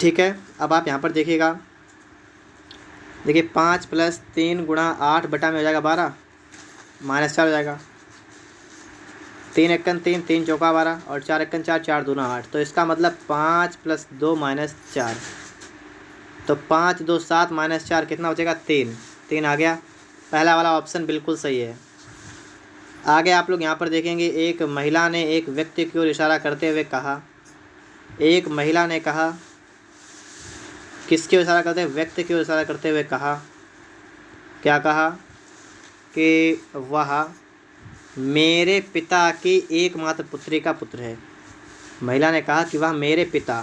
ठीक है, अब आप यहाँ पर देखिएगा, देखिए 5 + 3 × 8 बटा में हो जाएगा 12, -4 हो जाएगा। 3 × 3 3 × 4 12 और 4 × 4 4 दूना 8। तो इसका मतलब 5 + 2 - 4। तो 5 2 7 -4 कितना बचेगा? 3। 3 आ गया। पहला वाला ऑप्शन बिल्कुल सही है। आगे आप लोग यहाँ पर देखेंगे, एक महिला ने एक व्यक्ति की ओर इशारा करते हुए कहा। एक महिला ने कहा, किसकी ओर इशारा करते हुए? व्यक्ति की ओर इशारा करते हुए कहा। क्या कहा? कि वह मेरे पिता की एकमात्र पुत्री का पुत्र है। महिला ने कहा कि वह मेरे पिता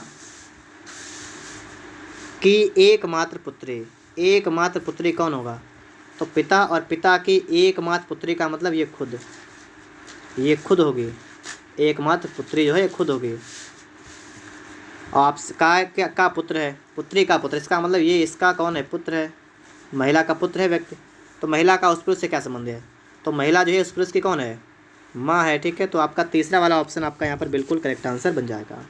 की एकमात्र पुत्री। एकमात्र पुत्री कौन होगा? तो पिता, और पिता की एकमात्र पुत्री का मतलब ये खुद होगी। एकमात्र पुत्री जो है ये खुद होगी। और आपका क्या का पुत्र है? पुत्री का पुत्र। इसका मतलब ये इसका कौन है? पुत्र है। महिला का पुत्र है व्यक्ति। तो महिला का उस पुरुष से क्या संबंध है? तो महिला जो है उस पुरुष की कौन है? माँ है। ठीक है, तो आपका तीसरा वाला ऑप्शन आपका यहाँ पर बिल्कुल करेक्ट आंसर बन जाएगा।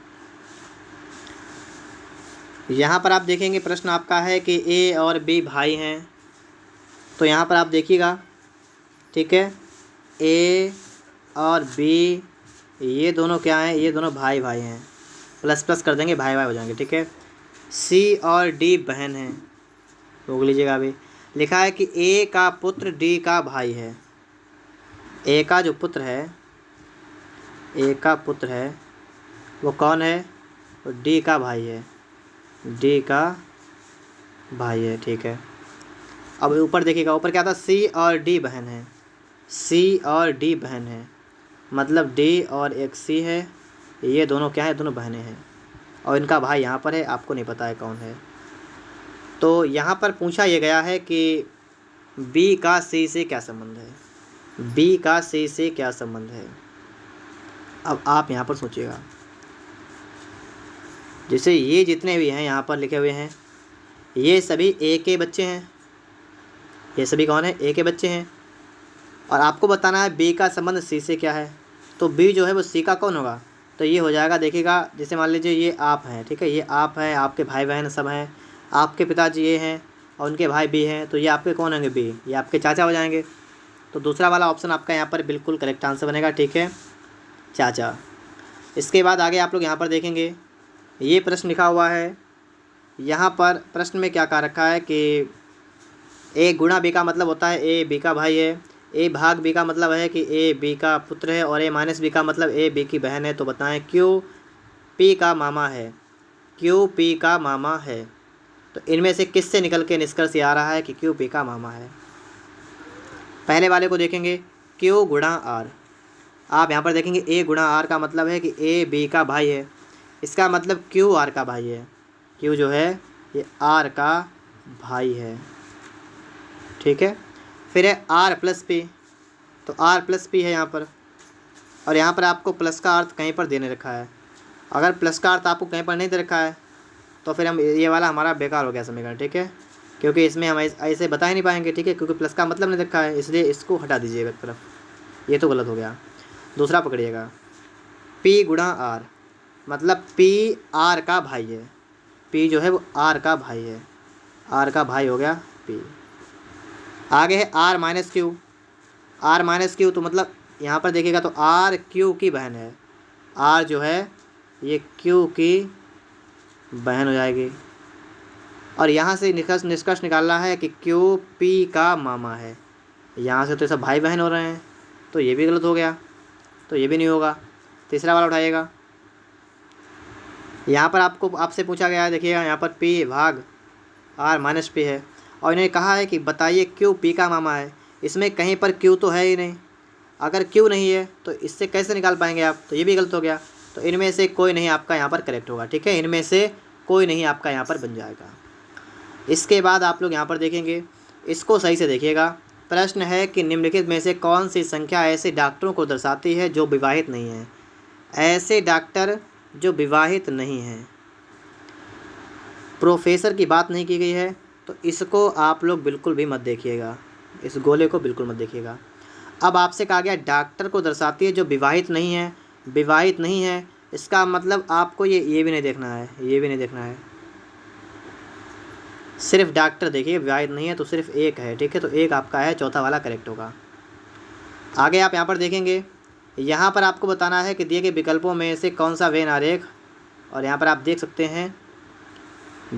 यहाँ पर आप देखेंगे प्रश्न आपका है कि ए और बी भाई हैं। तो यहाँ पर आप देखिएगा, ठीक है, ए और बी ये दोनों क्या हैं? ये दोनों भाई भाई हैं। प्लस प्लस कर देंगे, भाई भाई हो जाएंगे। ठीक है। सी और डी बहन हैं। रोक लीजिएगा। अभी लिखा है कि ए का पुत्र डी का भाई है। ए का जो पुत्र है, ए का पुत्र है वो कौन है? वो डी का भाई है। डी का भाई है। ठीक है। अब ऊपर देखिएगा, ऊपर क्या था? सी और डी बहन है। सी और डी बहन है, मतलब डी और एक सी है। ये दोनों क्या है? दोनों बहनें हैं। और इनका भाई यहाँ पर है, आपको नहीं पता है कौन है। तो यहाँ पर पूछा ये गया है कि बी का सी से क्या संबंध है? बी का सी से क्या संबंध है? अब आप यहाँ पर सोचिएगा। जैसे ये जितने भी हैं यहाँ पर लिखे हुए हैं, ये सभी ए के बच्चे हैं। ये सभी कौन है? ए के बच्चे हैं। और आपको बताना है बी का संबंध सी से क्या है। तो बी जो है वो सी का कौन होगा? तो ये हो जाएगा, देखिएगा, जैसे मान लीजिए ये आप हैं। ठीक है, ये आप हैं, आपके भाई बहन सब हैं, आपके पिताजी ये हैं और उनके भाई भी हैं। तो ये आपके कौन होंगे? बी। ये आपके चाचा हो जाएंगे। तो दूसरा वाला ऑप्शन आपका यहाँ पर बिल्कुल करेक्ट आंसर बनेगा। ठीक है, चाचा। इसके बाद आगे आप लोग यहाँ पर देखेंगे, ये प्रश्न लिखा हुआ है। यहाँ पर प्रश्न में क्या कहा रखा है कि ए गुणा बी का मतलब होता है ए बी का भाई है। ए भाग बी का मतलब है कि ए बी का पुत्र है। और ए माइनस बी का मतलब ए बी की बहन है। तो बताएं क्यों पी का मामा है? क्यों पी का मामा है? तो इनमें से किससे निकल के निष्कर्ष ये आ रहा है कि क्यों पी का मामा है? पहले वाले को देखेंगे, क्यू गुणा आर। आप यहाँ पर देखेंगे ए गुणा आर का मतलब है कि ए बी का भाई है। इसका मतलब क्यू आर का भाई है। क्यू जो है ये आर का भाई है। ठीक है। फिर है आर प्लस पी। तो आर प्लस पी है यहाँ पर। और यहाँ पर आपको प्लस का अर्थ कहीं पर देने रखा है। अगर प्लस का अर्थ आपको कहीं पर नहीं दे रखा है तो फिर हम ये वाला हमारा बेकार हो गया समीकरण। ठीक है, क्योंकि इसमें हम ऐसे बता ही नहीं पाएंगे। ठीक है, क्योंकि प्लस का मतलब नहीं रखा है, इसलिए इसको हटा दीजिएगा एक तरफ। ये तो गलत हो गया। दूसरा पकड़िएगा, पी गुणा आर, मतलब पी आर का भाई है। पी जो है वो आर का भाई है। आर का भाई हो गया पी। आगे है R minus Q. R minus Q तो मतलब यहाँ पर देखिएगा तो आर क्यू की बहन है। आर जो है ये क्यू की बहन हो जाएगी। और यहाँ से निष्कर्ष निकालना है कि क्यू पी का मामा है। यहाँ से तो सब भाई बहन हो रहे हैं, तो ये भी गलत हो गया, तो ये भी नहीं होगा। तीसरा वाला उठाइएगा। यहाँ पर आपसे पूछा गया है, देखिएगा यहाँ पर पी भाग आर माइनस पी है। और इन्हें कहा है कि बताइए क्यू पी का मामा है। इसमें कहीं पर क्यू तो है ही नहीं। अगर क्यू नहीं है तो इससे कैसे निकाल पाएंगे आप? तो ये भी गलत हो गया। तो इनमें से कोई नहीं आपका यहाँ पर करेक्ट होगा। ठीक है, इनमें से कोई नहीं आपका यहाँ पर बन जाएगा। इसके बाद आप लोग यहाँ पर देखेंगे, इसको सही से देखिएगा। प्रश्न है कि निम्नलिखित में से कौन सी संख्या ऐसे डॉक्टरों को दर्शाती है जो विवाहित नहीं हैं? ऐसे डॉक्टर जो विवाहित नहीं हैं। प्रोफेसर की बात नहीं की गई है, तो इसको आप लोग बिल्कुल भी मत देखिएगा। इस गोले को बिल्कुल मत देखिएगा। अब आपसे कहा गया डॉक्टर को दर्शाती है जो विवाहित नहीं है। विवाहित नहीं है इसका मतलब आपको ये भी नहीं देखना है, ये भी नहीं देखना है। सिर्फ डॉक्टर देखिए, विवाहित नहीं है तो सिर्फ एक है। ठीक है, तो एक आपका है, चौथा वाला करेक्ट होगा। आगे आप यहाँ पर देखेंगे, यहाँ पर आपको बताना है कि दिए गए विकल्पों में से कौन सा वेन आरेख, और यहाँ पर आप देख सकते हैं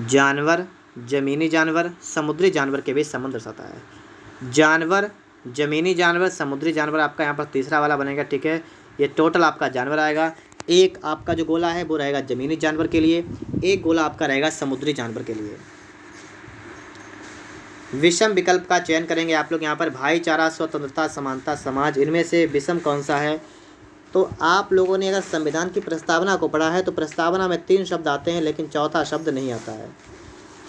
जानवर, जमीनी जानवर, समुद्री जानवर के बीच संबंध दर्शाता है। जानवर, जमीनी जानवर, समुद्री जानवर आपका यहाँ पर तीसरा वाला बनेगा, ठीक है। ये टोटल आपका जानवर आएगा। एक आपका जो गोला है वो रहेगा जमीनी जानवर के लिए, एक गोला आपका रहेगा समुद्री जानवर के लिए। विषम विकल्प का चयन करेंगे आप लोग यहाँ पर। भाईचारा, स्वतंत्रता, समानता, समाज, इनमें से विषम कौन सा है? तो आप लोगों ने अगर संविधान की प्रस्तावना को पढ़ा है तो प्रस्तावना में 3 शब्द आते हैं लेकिन चौथा शब्द नहीं आता है।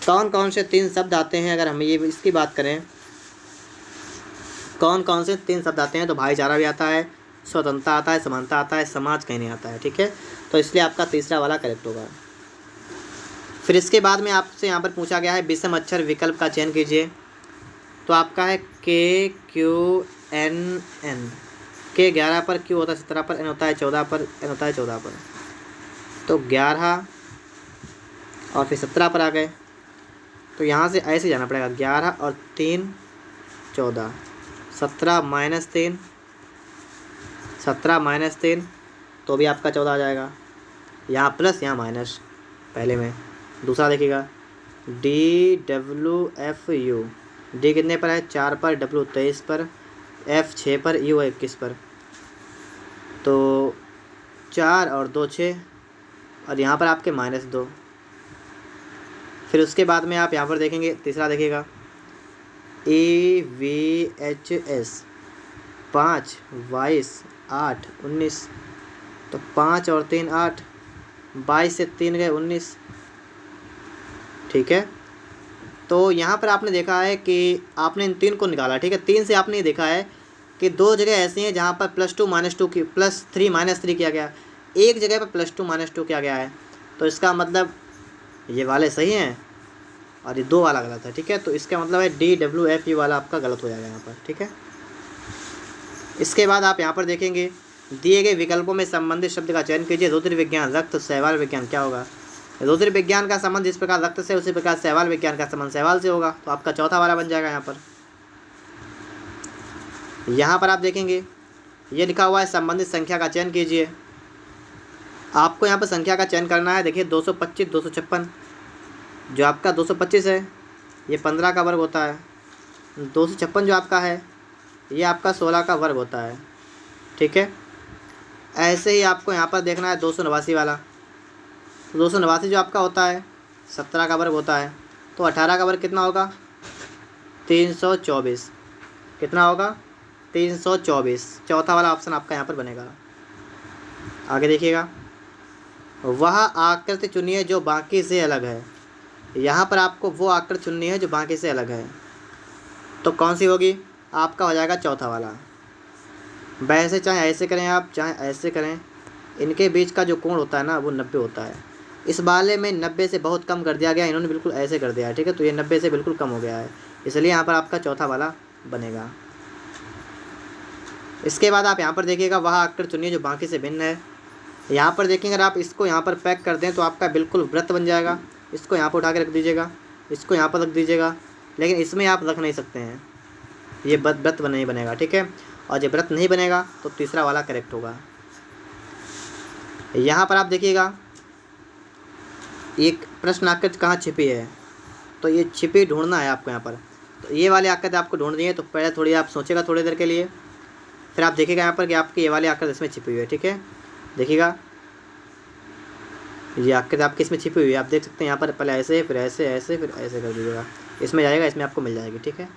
कौन कौन से 3 शब्द आते हैं अगर हम ये इसकी बात करें, कौन कौन से 3 शब्द आते हैं? तो भाईचारा भी आता है, स्वतंत्रता आता है, समानता आता है, समाज कहीं नहीं आता है, ठीक है। तो इसलिए आपका तीसरा वाला करेक्ट होगा। फिर इसके बाद में आपसे यहाँ पर पूछा गया है विषम अक्षर विकल्प का चयन कीजिए। तो आपका है KQNN। के 11 पर, Q होता है 17 पर, N होता है 14 पर, N होता है 14 पर। तो 11 और फिर 17 पर आ गए, तो यहाँ से ऐसे जाना पड़ेगा। 11 और 3 14, 17 माइनस 3, 17 माइनस 3 तो भी आपका 14 आ जाएगा। यहाँ प्लस यहाँ माइनस पहले में। दूसरा देखिएगा DWFU। डी कितने पर है? 4 पर, W 23 पर, F 6 पर, U 21 पर। तो 4 और 2 6, और यहाँ पर आपके -2। फिर उसके बाद में आप यहाँ पर देखेंगे, तीसरा देखिएगा EVHS 5 22 8 19। तो 5 और 3 8, 22 से 3 गए 19, ठीक है। तो यहाँ पर आपने देखा है कि आपने इन 3 को निकाला, ठीक है। 3 से आपने ये देखा है कि 2 जगह ऐसी हैं जहाँ पर +2 -2 की +3 -3 किया गया, एक जगह पर +2 -2 किया गया है। तो इसका मतलब ये वाले सही हैं और ये 2 वाला गलत है, ठीक है। तो इसका मतलब है DWFU वाला आपका गलत हो जाएगा यहाँ पर, ठीक है। इसके बाद आप यहाँ पर देखेंगे दिए गए विकल्पों में संबंधित शब्द का चयन कीजिए। ज्योतिर्विज्ञान, रक्त, शैवाल विज्ञान क्या होगा? ज्योतिर्विज्ञान का संबंध जिस प्रकार रक्त से उसी प्रकार शैवाल विज्ञान का संबंध शैवाल से होगा। तो आपका चौथा वाला बन जाएगा यहाँ पर। यहाँ पर आप देखेंगे ये लिखा हुआ है संबंधित संख्या का चयन कीजिए। आपको यहाँ पर संख्या का चयन करना है। देखिए 225 256, जो आपका 225 है ये 15 का वर्ग होता है। 256 जो आपका है ये आपका 16 का वर्ग होता है, ठीक है। ऐसे ही आपको यहाँ पर देखना है 289 वाला। 289 जो आपका होता है 17 का वर्ग होता है। तो 18 का वर्ग कितना होगा? 324। कितना होगा? 324। चौथा वाला ऑप्शन आपका यहाँ पर बनेगा। आगे देखिएगा, वह आकृति चुनिए जो बाकी से अलग है। यहाँ पर आपको वो आकृति चुननी है जो बाकी से अलग है। तो कौन सी होगी? आपका हो जाएगा चौथा वाला। वैसे चाहे ऐसे करें आप, चाहे ऐसे करें, इनके बीच का जो कोण होता है ना वो 90 होता है। इस वाले में 90 से बहुत कम कर दिया गया, इन्होंने बिल्कुल ऐसे कर दिया है, ठीक है। तो ये 90 से बिल्कुल कम हो गया है, इसलिए यहाँ पर आपका चौथा वाला बनेगा। इसके बाद आप यहाँ पर देखिएगा वह आकृति चुनिए जो बाकी से भिन्न है। यहाँ पर देखेंगे अगर आप इसको यहाँ पर पैक कर दें तो आपका बिल्कुल वृत्त बन जाएगा। इसको यहाँ पर उठा के रख दीजिएगा, इसको यहाँ पर रख दीजिएगा, लेकिन इसमें आप रख नहीं सकते हैं, ये वृत्त नहीं बनेगा, ठीक है। और जब वृत्त नहीं बनेगा तो तीसरा वाला करेक्ट होगा। यहाँ पर आप देखिएगा एक प्रश्न आकृति कहाँ छिपी है, तो ये छिपी ढूंढना है आपको यहाँ पर। तो ये वाली आकृति आपको ढूंढनी है, तो पहले थोड़ी आप सोचेगा थोड़ी देर के लिए, फिर आप देखिएगा यहाँ पर कि आपकी ये वाली आकृति इसमें छिपी हुई है, ठीक है। देखिएगा ये आकृति आपकी इसमें छिपी हुई है, आप देख सकते हैं यहाँ पर। पहले ऐसे, फिर ऐसे, ऐसे, फिर ऐसे कर दीजिएगा, इसमें जाएगा, इसमें आपको मिल जाएगी, ठीक है।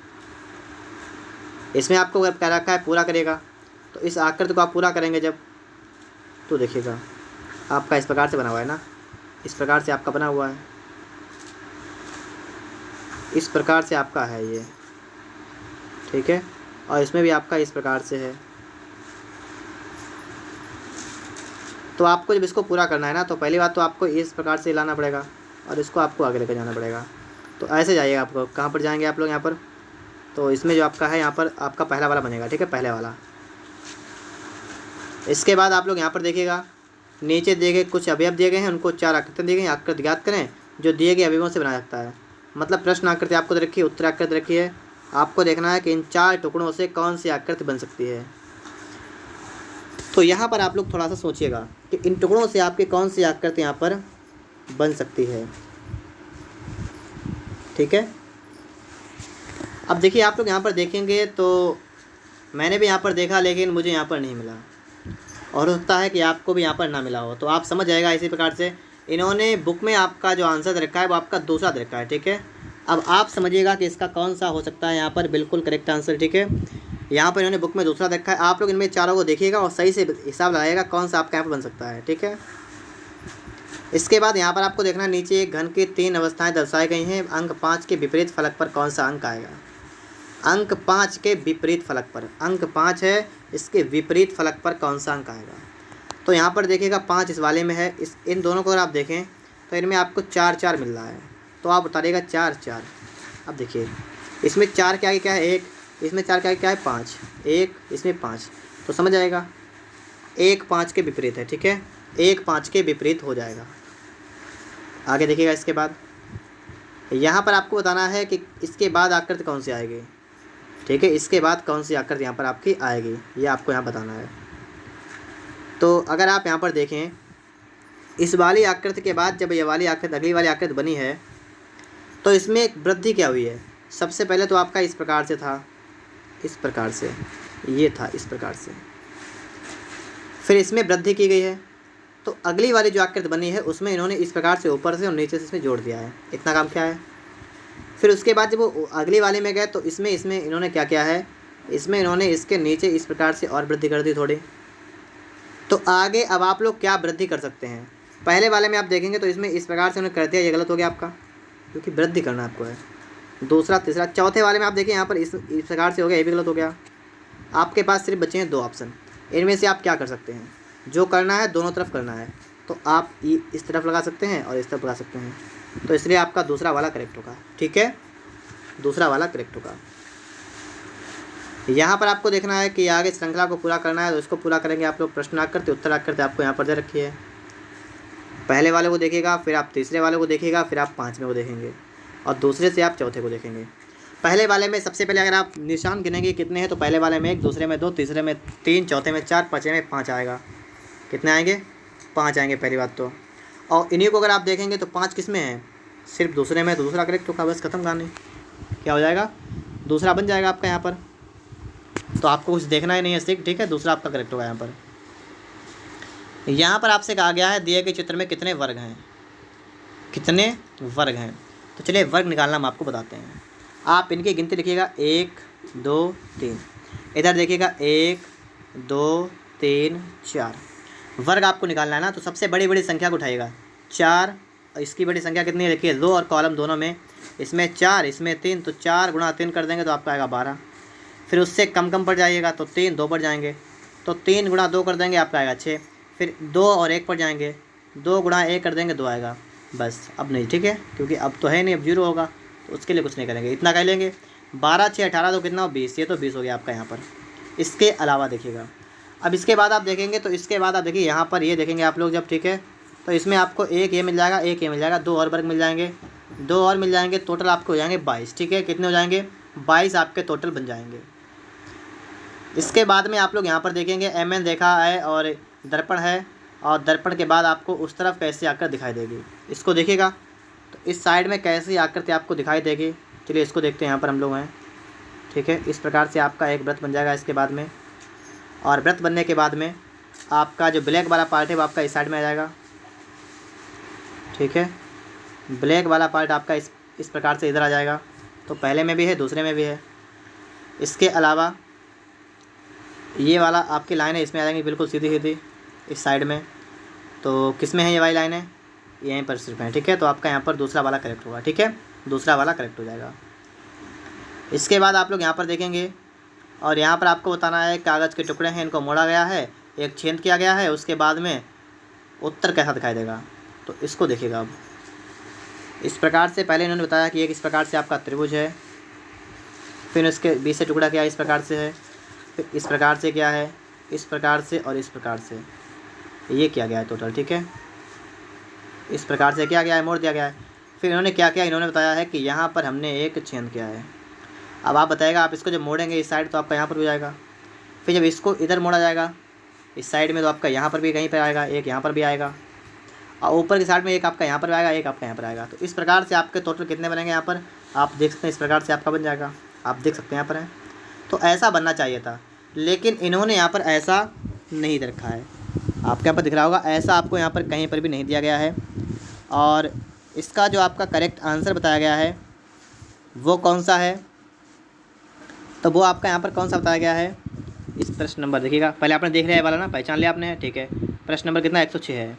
इसमें आपको अगर कह रखा है पूरा करेगा, तो इस आकृति को आप पूरा करेंगे जब, तो देखिएगा आपका इस प्रकार से बना हुआ है ना, इस प्रकार से आपका बना हुआ है, इस प्रकार से आपका है ये, ठीक है। और इसमें भी आपका इस प्रकार से है। तो आपको जब इसको पूरा करना है ना, तो पहली बात तो आपको इस प्रकार से लाना पड़ेगा और इसको आपको आगे लेकर जाना पड़ेगा। तो ऐसे जाइएगा, आपको कहाँ पर जाएंगे आप लोग यहाँ पर, तो इसमें जो आपका है यहाँ पर आपका पहला वाला बनेगा, ठीक है, पहले वाला। इसके बाद आप लोग यहाँ पर देखिएगा नीचे दिए गए कुछ अवयव दिए गए हैं, उनको 4 आकृति दी गई, आकृति ज्ञात करें जो दिए गए अवयवों से बना सकता है। मतलब प्रश्न आकृति आपको दे रखी है, उत्तर आकृति रखी है, आपको देखना है कि इन 4 टुकड़ों से कौन सी आकृति बन सकती है। तो यहाँ पर आप लोग थोड़ा सा सोचिएगा कि इन टुकड़ों से आपके कौन सी आकृति यहाँ पर बन सकती है। ठीक है। अब देखिए आप लोग यहाँ पर देखेंगे तो मैंने भी यहाँ पर देखा लेकिन मुझे यहाँ पर नहीं मिला, और होता है कि आपको भी यहाँ पर ना मिला हो, तो आप समझ जाएगा इसी प्रकार से इन्होंने बुक में आपका जो आंसर दे रखा है वो आपका दूसरा दे रखा है, ठीक है। अब आप समझिएगा कि इसका कौन सा हो सकता है यहाँ पर बिल्कुल करेक्ट आंसर, ठीक है। यहाँ पर इन्होंने बुक में दूसरा रखा है, आप लोग इनमें चारों को देखिएगा और सही से हिसाब लगाइएगा कौन सा आपका यहाँ पर बन सकता है, ठीक है। इसके बाद यहाँ पर आपको देखना है नीचे एक घन की 3 अवस्थाएं दर्शाई गई हैं, अंक 5 के विपरीत फलक पर कौन सा अंक आएगा। अंक 5 के विपरीत फलक पर, अंक 5 है, इसके विपरीत फलक पर कौन सा अंक आएगा। तो यहाँ पर देखिएगा 5 इस वाले में है, इन दोनों को अगर आप देखें तो इनमें आपको 4 4 मिल रहा है, तो आप उतारिएगा 4 4। अब देखिए इसमें 4 के आगे क्या है 1, इसमें 4 के आगे क्या है 5, 1 इसमें 5, तो समझ आएगा 1 5 के विपरीत है, ठीक है, 1 5 के विपरीत हो जाएगा। आगे देखिएगा इसके बाद यहाँ पर आपको बताना है कि इसके बाद आकृति कौन सी आएगी, ठीक है, इसके बाद कौन सी आकृति यहाँ पर आपकी आएगी ये आपको यहाँ बताना है। तो अगर आप यहाँ पर देखें इस वाली आकृति के बाद जब ये वाली आकृति अगली वाली आकृति बनी है तो इसमें एक वृद्धि क्या हुई है। सबसे पहले तो आपका इस प्रकार से था, इस प्रकार से ये था, इस प्रकार से, फिर इसमें वृद्धि की गई है, तो अगली वाली जो आकृति बनी है उसमें इन्होंने इस प्रकार से ऊपर से और नीचे से इसमें जोड़ दिया है, इतना काम क्या है। फिर उसके बाद जब वो अगली वाले में गए तो इसमें इन्होंने क्या किया है, इसमें इन्होंने इसके नीचे इस प्रकार से और वृद्धि कर दी थोड़ी। तो आगे अब आप लोग क्या वृद्धि कर सकते हैं, पहले वाले में आप देखेंगे तो इसमें इस प्रकार से उन्होंने कर दिया, ये गलत हो गया आपका, क्योंकि वृद्धि करना आपको है। दूसरा तीसरा चौथे वाले में आप देखिए यहाँ पर इस प्रकार से हो गया, ये भी गलत हो गया। आपके पास सिर्फ बचे हैं 2 ऑप्शन, इनमें से आप क्या कर सकते हैं, जो करना है दोनों तरफ करना है, तो आप इस तरफ लगा सकते हैं और इस तरफ लगा सकते हैं, तो इसलिए आपका दूसरा वाला करेक्ट होगा, ठीक है, दूसरा वाला करेक्ट होगा। यहाँ पर आपको देखना है कि आगे श्रृंखला को पूरा करना है, तो इसको पूरा करेंगे आप लोग। प्रश्न आकृति उत्तर आकृति आपको यहाँ पर दे रखी है, पहले वाले को देखिएगा, फिर आप तीसरे वाले को देखिएगा, फिर आप 5वें को देखेंगे और दूसरे से आप चौथे को देखेंगे। पहले वाले में सबसे पहले अगर आप निशान गिनेंगे कितने हैं, तो पहले वाले में 1, दूसरे में 2, तीसरे में 3, चौथे में 4, पाँचवें में 5 आएगा। कितने आएंगे 5 आएंगे पहली बात तो। और इन्हीं को अगर आप देखेंगे तो 5 किस में है, सिर्फ दूसरे में, तो दूसरा करेक्ट होगा, बस खत्म कहानी। क्या हो जाएगा, दूसरा बन जाएगा आपका यहाँ पर, तो आपको कुछ देखना ही नहीं है सिर्फ, ठीक है, दूसरा आपका करेक्ट होगा। यहाँ पर आपसे कहा गया है दिए गए चित्र में कितने वर्ग हैं, कितने वर्ग हैं, तो चलिए वर्ग निकालना हम आपको बताते हैं। आप इनकी गिनती लिखिएगा 1 2 3, इधर देखिएगा 1 2 3 4, वर्ग आपको निकालना है ना। तो सबसे बड़ी बड़ी संख्या को उठाइएगा 4, और इसकी बड़ी संख्या कितनी है देखिए 2 और कॉलम दोनों में, इसमें 4 इसमें 3, तो 4 गुणा 3 कर देंगे तो आपका आएगा 12। फिर उससे कम कम पड़ जाइएगा तो 3 2 पर जाएंगे, तो 3 गुणा 2 कर देंगे आपका आएगा 6। फिर 2 और 1 पर जाएंगे, 2 गुणा 1 कर देंगे 2 आएगा, बस अब नहीं, ठीक है, क्योंकि अब तो है नहीं, अब 0 होगा, तो उसके लिए कुछ नहीं करेंगे, इतना कर लेंगे। 12 6 18 तो कितना हो 20, ये तो 20 हो गया आपका यहाँ पर। इसके अलावा देखिएगा अब इसके बाद आप देखेंगे तो इसके बाद आप देखिए यहाँ पर ये देखेंगे आप लोग जब, ठीक है, तो इसमें आपको एक ये मिल जाएगा, एक ये मिल जाएगा, 2 और वर्ग मिल जाएंगे, 2 और मिल जाएंगे, टोटल आपको हो जाएंगे 22, ठीक है, कितने हो जाएंगे 22 आपके टोटल बन जाएंगे। इसके बाद में आप लोग यहाँ पर देखेंगे MN देखा है और दर्पण है, और दर्पण के बाद आपको उस तरफ कैसी आकृति दिखाई देगी, इसको देखिएगा, तो इस साइड में कैसी आकृति आपको दिखाई देगी। चलिए इसको देखते हैं, यहाँ पर हम लोग हैं, ठीक है, इस प्रकार से आपका एक वृत्त बन जाएगा इसके बाद में, और वृत्त बनने के बाद में आपका जो ब्लैक वाला पार्ट है वो आपका इस साइड में आ जाएगा, ठीक है, ब्लैक वाला पार्ट आपका इस प्रकार से इधर आ जाएगा, तो पहले में भी है दूसरे में भी है। इसके अलावा ये वाला आपकी लाइन है, इसमें आ जाएंगी बिल्कुल सीधी सीधी इस साइड में, तो किस में है ये वाली लाइन है, यहीं पर सिर्फ है, ठीक है, तो आपका यहाँ पर दूसरा वाला करेक्ट होगा, ठीक है, दूसरा वाला करेक्ट हो जाएगा। इसके बाद आप लोग यहाँ पर देखेंगे और यहाँ पर आपको बताना है कागज़ के टुकड़े हैं, इनको मोड़ा गया है, एक छेद किया गया है, उसके बाद में उत्तर कैसा दिखाई देगा, तो इसको देखिएगा। अब इस प्रकार से पहले इन्होंने बताया कि एक इस प्रकार से आपका त्रिभुज है, फिर उसके बीच से टुकड़ा क्या इस प्रकार से है, फिर इस प्रकार से क्या है, इस प्रकार से और इस प्रकार से ये किया गया है टोटल, ठीक है, इस प्रकार से किया गया है, मोड़ दिया गया है। फिर इन्होंने क्या किया, इन्होंने बताया है कि यहाँ पर हमने एक छेद किया है। अब आप बताएगा आप इसको जब मोड़ेंगे इस साइड तो आपका यहाँ पर भी जाएगा, फिर जब इसको इधर मोड़ा जाएगा इस साइड में तो आपका यहाँ पर भी कहीं पर आएगा, एक यहाँ पर भी आएगा, और ऊपर की साइड में एक आपका यहाँ पर आएगा, एक आपका यहाँ पर आएगा। तो इस प्रकार से आपके टोटल कितने बनेंगे यहाँ पर आप देख सकते हैं इस प्रकार से आपका बन जाएगा, आप देख सकते हैं यहाँ पर है। तो ऐसा बनना चाहिए था, लेकिन इन्होंने यहाँ पर ऐसा नहीं दे रखा है। आपके यहाँ पर दिख रहा होगा, ऐसा आपको यहाँ पर कहीं पर भी नहीं दिया गया है। और इसका जो आपका करेक्ट आंसर बताया गया है वो कौन सा है, तो वो आपका यहाँ पर कौन सा बताया गया है, इस प्रश्न नंबर देखिएगा। पहले आपने देख लिया है वाला ना, पहचान लिया आपने, ठीक है। प्रश्न नंबर कितना 106 है।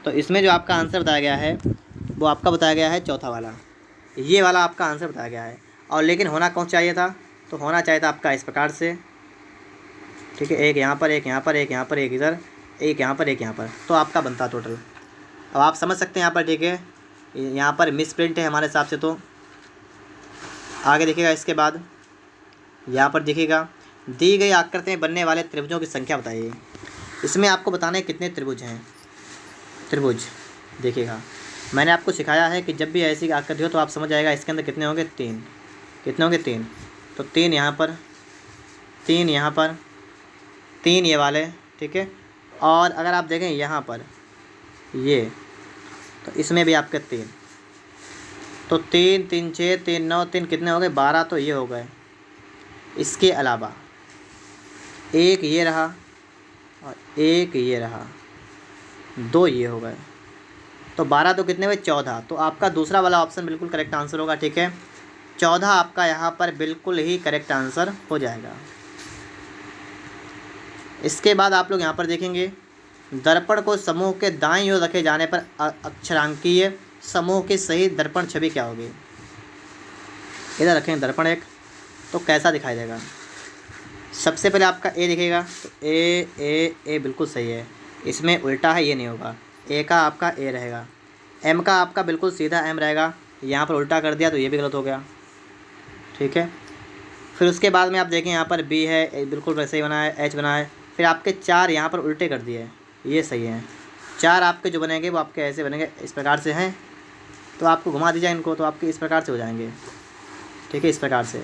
तो इसमें जो आपका आंसर बताया गया है वो आपका बताया गया है चौथा वाला, ये वाला आपका आंसर बताया गया है। और लेकिन होना कौन चाहिए था, तो होना चाहिए था आपका इस प्रकार से, ठीक है। एक यहाँ पर, एक यहाँ पर, एक यहाँ पर, एक इधर, एक यहाँ पर, एक यहाँ पर, तो आपका बनता टोटल। अब आप समझ सकते हैं यहाँ पर, ठीक है। यहाँ पर मिस प्रिंट है हमारे हिसाब से। तो आगे देखिएगा, इसके बाद यहाँ पर देखिएगा, दी गई आकृति में बनने वाले त्रिभुजों की संख्या बताइए। इसमें आपको बताना है कितने त्रिभुज हैं। त्रिभुज देखिएगा, मैंने आपको सिखाया है कि जब भी ऐसी आकृति हो तो आप समझ जाएगा इसके अंदर कितने होंगे, 3। कितने होंगे, 3। तो 3 यहाँ पर, 3 यहाँ पर, 3 ये वाले, ठीक है। और अगर आप देखें यहाँ पर ये, तो इसमें भी आपके 3। तो 3 3 6 3 9 3 कितने हो गए, 12। तो ये हो गए। इसके अलावा एक ये रहा और एक ये रहा, 2 ये हो गए। तो 12 तो कितने हुए, 14। तो आपका दूसरा वाला ऑप्शन बिल्कुल करेक्ट आंसर होगा, ठीक है। 14 आपका यहाँ पर बिल्कुल ही करेक्ट आंसर हो जाएगा। इसके बाद आप लोग यहाँ पर देखेंगे, दर्पण को समूह के दाईं ओर रखे जाने पर अक्षरांकीय समूह की सही दर्पण छवि क्या होगी। इधर रखें दर्पण एक, तो कैसा दिखाई देगा। सबसे पहले आपका ए दिखेगा, तो ए ए ए बिल्कुल सही है। इसमें उल्टा है, ये नहीं होगा। ए का आपका ए रहेगा, एम का आपका बिल्कुल सीधा एम रहेगा। यहाँ पर उल्टा कर दिया तो ये भी गलत हो गया, ठीक है। फिर उसके बाद में आप देखें यहाँ पर बी है, बिल्कुल वैसे ही बना है, एच बना है। फिर आपके 4 यहाँ पर उल्टे कर दिए, ये सही है। 4 आपके जो बनेंगे वो आपके ऐसे बनेंगे, इस प्रकार से हैं। तो आपको घुमा दीजिए इनको, तो आपके इस प्रकार से हो जाएंगे, ठीक है, इस प्रकार से।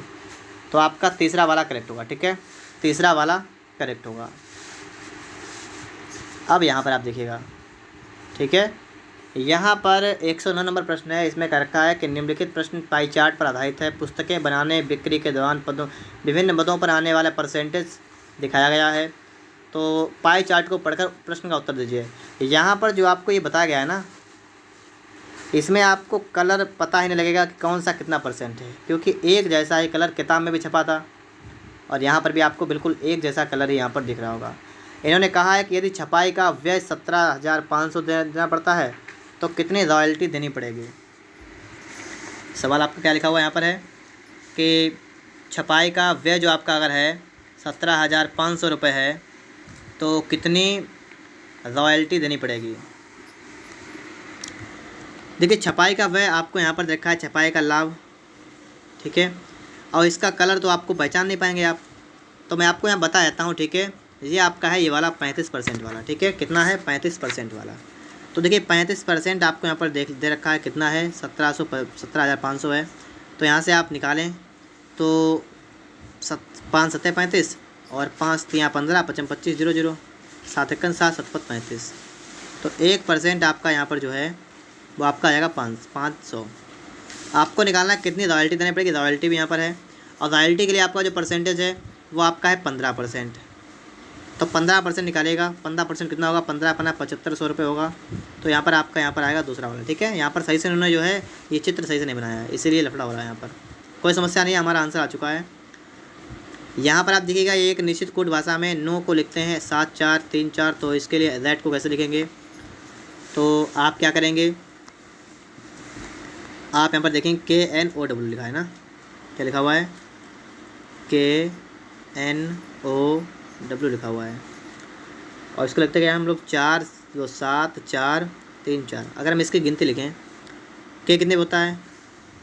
तो आपका तीसरा वाला करेक्ट होगा, ठीक है, तीसरा वाला करेक्ट होगा। अब यहाँ पर आप देखिएगा, ठीक है। यहाँ पर 109 नंबर प्रश्न है। इसमें कह रखा है कि निम्नलिखित प्रश्न पाई चार्ट पर आधारित है। पुस्तकें बनाने बिक्री के दौरान पदों विभिन्न पदों पर आने वाला परसेंटेज दिखाया गया है। तो पाई चार्ट को पढ़कर प्रश्न का उत्तर दीजिए। यहाँ पर जो आपको ये बताया गया है ना, इसमें आपको कलर पता ही नहीं लगेगा कि कौन सा कितना परसेंट है, क्योंकि एक जैसा ही कलर किताब में भी छपा था और यहाँ पर भी आपको बिल्कुल एक जैसा कलर ही यहाँ पर दिख रहा होगा। इन्होंने कहा है कि यदि छपाई का व्यय 17,500 देना पड़ता है तो कितनी रॉयल्टी देनी पड़ेगी। सवाल आपका क्या लिखा हुआ यहाँ पर है कि छपाई का व्यय जो आपका अगर है 17,500 रुपये है तो कितनी रॉयल्टी देनी पड़ेगी। देखिए, छपाई का व्यय आपको यहाँ पर देखा है, छपाई का लाभ, ठीक है। और इसका कलर तो आपको पहचान नहीं पाएंगे आप, तो मैं आपको यहाँ बता देता हूँ, ठीक है। ये आपका है ये वाला 35% वाला, ठीक है। कितना है, 35% वाला। तो देखिए 35% आपको यहाँ पर दे रखा है, कितना है, 17,500 है। तो यहाँ से आप निकालें तो 5 7 35 और 5 3 15 55 25 0 0 7 1 7 7 35। तो 1% आपका यहाँ पर जो है वो आपका आएगा 500। आपको निकालना है कितनी रॉयल्टी देनी पड़ेगी। रॉयल्टी भी यहाँ पर है, और रॉयल्टी के लिए आपका जो परसेंटेज है वो आपका है 15%। तो 15% निकालेगा, 15% कितना होगा, 15 अपना 7500 रुपये होगा। तो यहाँ पर आपका यहाँ पर आएगा दूसरा वाला, ठीक है। यहाँ पर सही से उन्होंने जो है ये चित्र सही से नहीं बनाया है, इसीलिए लफड़ा हो रहा है। यहाँ पर कोई समस्या नहीं है, हमारा आंसर आ चुका है। यहाँ पर आप देखिएगा, ये एक निश्चित कोड भाषा में नो को लिखते हैं 7 4 3 4। तो इसके लिए दैट को कैसे लिखेंगे, तो आप क्या करेंगे, आप यहाँ पर देखेंगे KNOW लिखा है ना, क्या लिखा हुआ है, KNOW लिखा हुआ है। और इसको लिखते क्या हम लोग 4 7 4 3 4। अगर हम इसकी गिनती लिखें, के कितने होता है,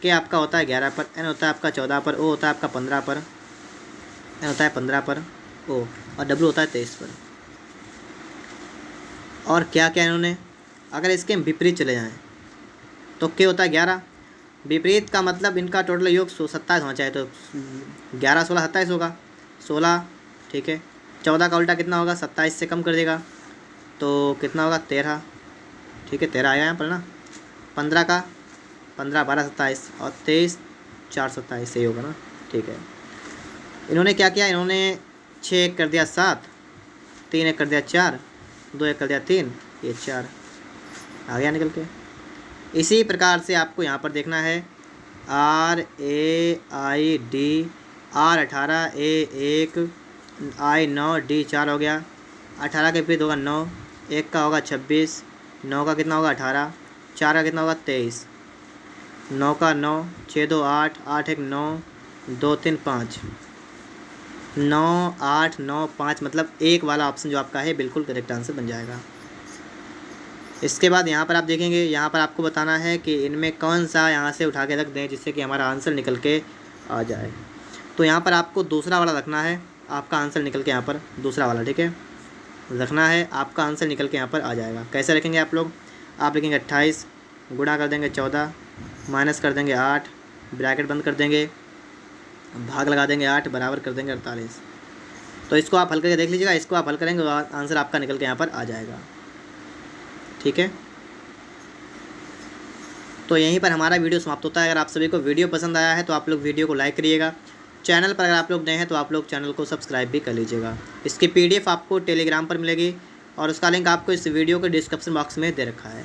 के आपका होता है 11 पर, एन होता है आपका 14 पर, ओ होता है आपका 15 पर, एन होता है 15 पर ओ, और डब्ल्यू होता है 23 पर। और क्या क्या इन्होंने, अगर इसके विपरीत चले जाएँ तो के होता है 11। विपरीत का मतलब इनका टोटल योग 27 होना चाहिए, तो 11 16 27 होगा, 16, ठीक है। 14 का उल्टा कितना होगा, 27 से कम कर देगा तो कितना होगा, 13, ठीक है। 13 आया यहाँ पर ना। 15 का 15 12 27 और 23 427 सही होगा ना, ठीक है। इन्होंने क्या किया, इन्होंने 6 एक कर दिया 7, 3 एक कर दिया 4, 2 एक कर दिया 3, ये 4 आ गया निकल के। इसी प्रकार से आपको यहाँ पर देखना है RAID, R 18, A 1, I 9, D 4 हो गया। 18 के विपरीत होगा 9, 1 का होगा 26, 9 का कितना होगा 18, 4 का कितना होगा 23, 9 का 9, 6 2 8, 8 1 9, 2 3 5, 9 8 9 5 मतलब एक वाला ऑप्शन जो आपका है बिल्कुल करेक्ट आंसर बन जाएगा। इसके बाद यहाँ पर आप देखेंगे, यहाँ पर आपको बताना है कि इनमें कौन सा यहाँ से उठा के रख दें जिससे कि हमारा आंसर निकल के आ जाए। तो यहाँ पर आपको दूसरा वाला रखना है, आपका आंसर निकल के यहाँ पर दूसरा वाला, ठीक है, रखना है, आपका आंसर निकल के यहाँ पर आ जाएगा। कैसे रखेंगे आप लोग, आप लिखेंगे 28, गुणा कर देंगे 14, माइनस कर देंगे 8, ब्रैकेट बंद कर देंगे, भाग लगा देंगे 8, बराबर कर देंगे 48। तो इसको आप हल करके देख लीजिएगा, इसको आप हल करेंगे आंसर आपका निकल के यहाँ पर आ जाएगा, ठीक है। तो यहीं पर हमारा वीडियो समाप्त होता है। अगर आप सभी को वीडियो पसंद आया है तो आप लोग वीडियो को लाइक करिएगा। चैनल पर अगर आप लोग नए हैं तो आप लोग चैनल को सब्सक्राइब भी कर लीजिएगा। इसकी PDF आपको टेलीग्राम पर मिलेगी और उसका लिंक आपको इस वीडियो के डिस्क्रिप्शन बॉक्स में दे रखा है।